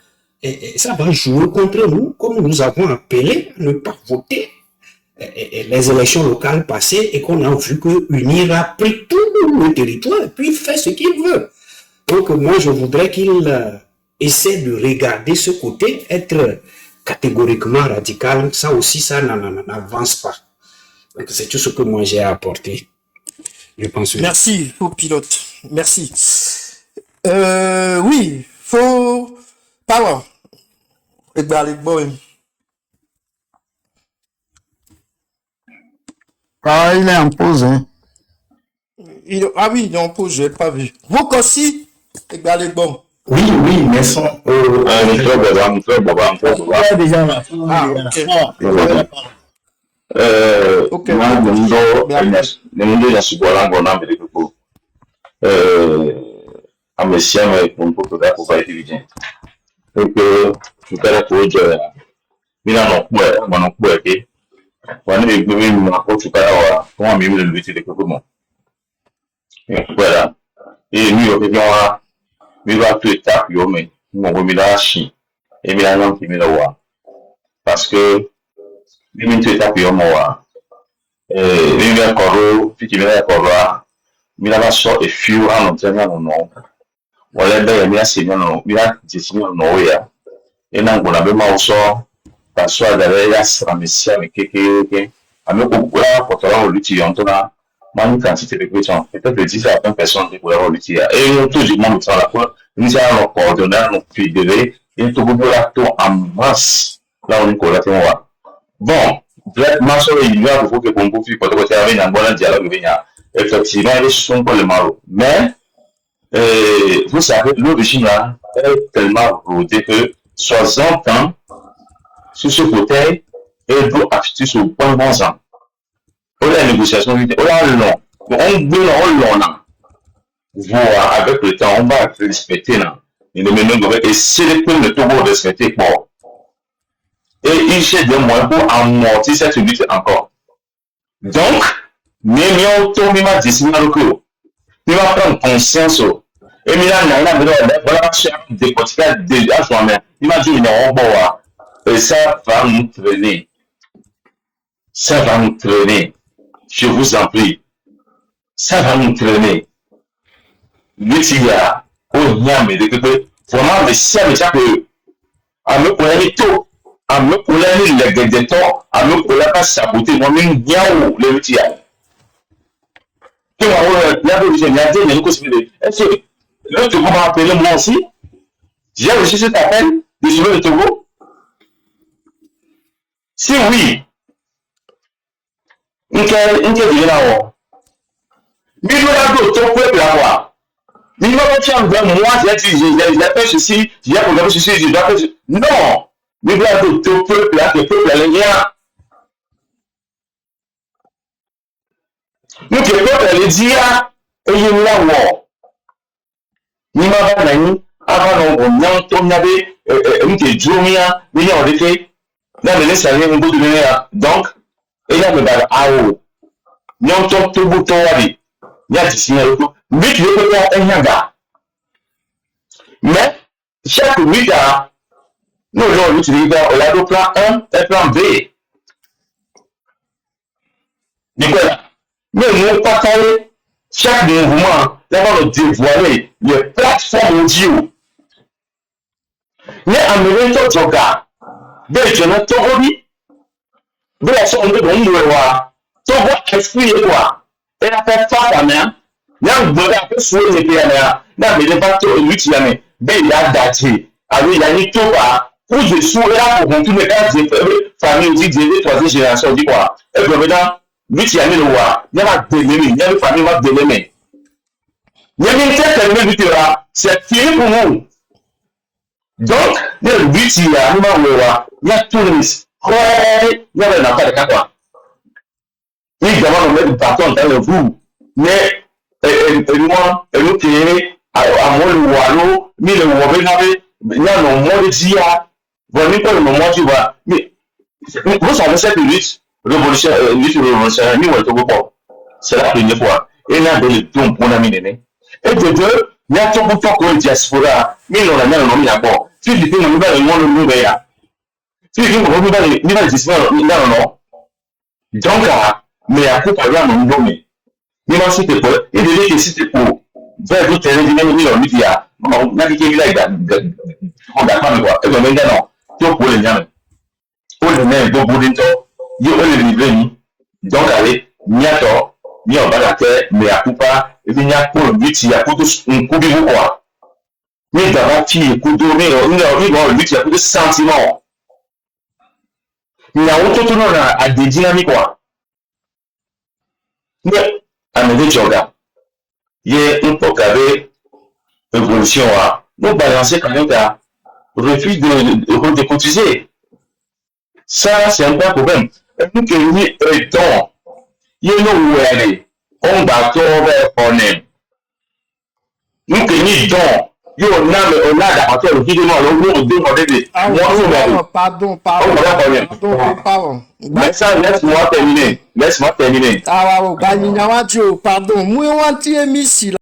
ça va jouer contre nous, comme nous avons appelé à ne pas voter les élections locales passées et qu'on a vu que UNIR a pris tout le territoire et puis fait ce qu'il veut. Donc moi je voudrais qu'il essaie de regarder ce côté, être catégoriquement radical, ça aussi ça n'avance pas. Donc c'est tout ce que moi j'ai à apporter. Je pense. Merci, faux pilote. Merci. Oui, faux power. Et ben, les boys. Ah, il est en pause, hein. Ah oui, il est en pause, je l'ai pas vu. Vous aussi, et ben, les bons. Oui, mais sans. Déjà là. Ah, ok. Okay. Mundo ya subwala ngona mbele kuko amesia mai kumpo kwa kwa intelligent. Donc tukara kuja mina no kwa mano kwa ke. Wani be gbe mi na ko tukara wa ko mi mi le luti de kuko mo. Voilà. Et mi o ke wa mi va tout étape yo me mo mi la chi. Et mi la non ki mi la wa. Parce que mi tout étape yo mo wa. Mi va koro, puis mi va koro. Mi la so e fiu ano tanya no. Wala da mi asenya no, mi la disini no ya. E na ngona be ma so paso da ya sramesia me keke. Ame ko kula ko tara luti yontona. Mani quantité de questions. Peut-être le 10 à 20 personnes qui pourraient lutter. Et tout le monde sur la fois, nous allons coordonner, nous fédérer, et tout le monde en masse. Là, on est collaté. Bon, maintenant, il y a beaucoup de compos qui peuvent être un bon dialogue. Effectivement, ils sont pas le malo. Mais, vous savez, l'origine est tellement rodée que 60 ans, sur ce côté, elle doit afficher sur bon ans. La négociation, on voilà, avec le temps, on va respecter là. Et si les peuples de Togo respecter quoi. Et il cherche des moyens pour amortir cette lutte encore. Donc, même si on m'a dit, il va prendre conscience. Et voilà, des quotidiens déjà soi-même. Il m'a dit, et ça va nous traîner. Ça va nous traîner. Je vous en prie. Ça va nous traîner. L'utilitaire, au niame, vraiment, mais si avec ça que, à me connaître tout, à me connaître les gâteaux, à me connaître pas saboter, moi-même, bien où l'utilitaire. Que moi, la religion, il y a des négociations. Est-ce que, là, tu vas m'appeler moi aussi? J'ai reçu cet appel de Sylvain de Togo? Si oui, nke dị na ọ mmiri ọdụ tó pé pèlàwà nínú ọjọ́ tí a ń gbọ́ mú wá jẹ́ ti ìyẹ́pẹ́ sí sí ìyẹ́pẹ́ lọ́pẹ́ sí sí ìyẹ́pẹ́ sí náà mmiri ọdụ tó pé pèlàwà yẹn nke pẹ́pẹ́lẹ́ di ya eyi ńlá wọ̀ nínú ọba nàní abáná ọgbọ̀n náà tó nyàbé nke dúró ya ní ọ̀dẹ́kẹ́ náà lè ní sàlẹ̀ ń gbódò nínú ya donc eya me ba awo nyonto tobu to wadi ya tisinya ko miki ko ko enyaga mais chaque mida nous allons utiliser le plan 1 et plan B Nicolas mais nous pas parler chaque mouvement d'abord dévoiler les plateformes audio mais en même temps joga bẹ́ẹ̀ jẹ́ náà tọ́gbọ́ bí bẹ́ẹ̀ sọ ọmọdé bọ̀ ń lò wá tọ́gbọ́ ẹ̀fún yẹ wá ẹ̀ yà fẹ́ fà wà mẹ́à yà ń gbọ́dọ̀ àfẹ́ sùn ẹ̀ nìkẹ́ yà mẹ́à náà mẹ́lẹ́ bá tó ìlú ti yà mẹ́ bẹ́ẹ̀ yà dàtì àbí yà ní tó wà ó yẹ sùn ẹ̀ yà kò hùn tún mẹ́ ká jẹ fẹ́ fàmí ò ti jẹ ẹ̀ tó ṣe yà sọ ọ̀ dípò ẹ̀ gbọ́dọ̀ náà ìlú ti yà mí lò wá yà má gbẹ̀lẹ́ mi yà mí fàmí má gbẹ̀lẹ́ mẹ́ yà mí tẹ́tẹ̀ mi bi ti ra c'est fini pour nous donc ne ìlú ti yà ní má wẹ̀ wá yà touriste kọ́ẹ́ yà bẹ̀ nà kàdé kakwa ní ìjọba náà mẹ́rin bàtọ̀ ntẹ́ lè fún ní ẹnu kéré àwọn olùwà ló mi lè wọ̀ bí nábẹ́ yà nà mọ́ lè jí ya bọ̀ ní pẹ̀lú mọ́ ti wà ní bó sàmú sẹ́kì révolution ní ìwọ̀n tó gbọ́ c'est la première fois et náà bẹ̀ lè tó nǹkan náà mi nìyẹn et de deux ní atọ́kùtọ́ kò diaspora mi lọ́ra ní àná mi yà bọ̀ fífi tí mo ní bẹ́ẹ̀ wọ́n ló ń bẹ̀ yà fífi tí mo ní bẹ́ẹ̀ diaspora ní àná donc mais à coup par là non domi ni ma site po e de ke site po va do tere di ni lo mi dia na ki ke like that on da pa mi wa e go men no to po le nyame o le ne do bo din to yo o le libre ni donc allez nyato ni o ba la ke mais à coup pas e bi nya po mi ti ya ko to nku bi wo kwa ni da ba ti ku do ni o mi ti ya ko to sentiment ni a wo to no na a de dynamique quoi mais amène Jordan il y a un peu qu'avec évolution nous balancer quand même à refus de cotiser ça c'est un point problème nous que nous étant il y a nous où aller on va trouver on est nous que nous donc yo on a d'apporter le vidéo le deux pardon mais ça laisse-moi terminer pardon moi on ti emisi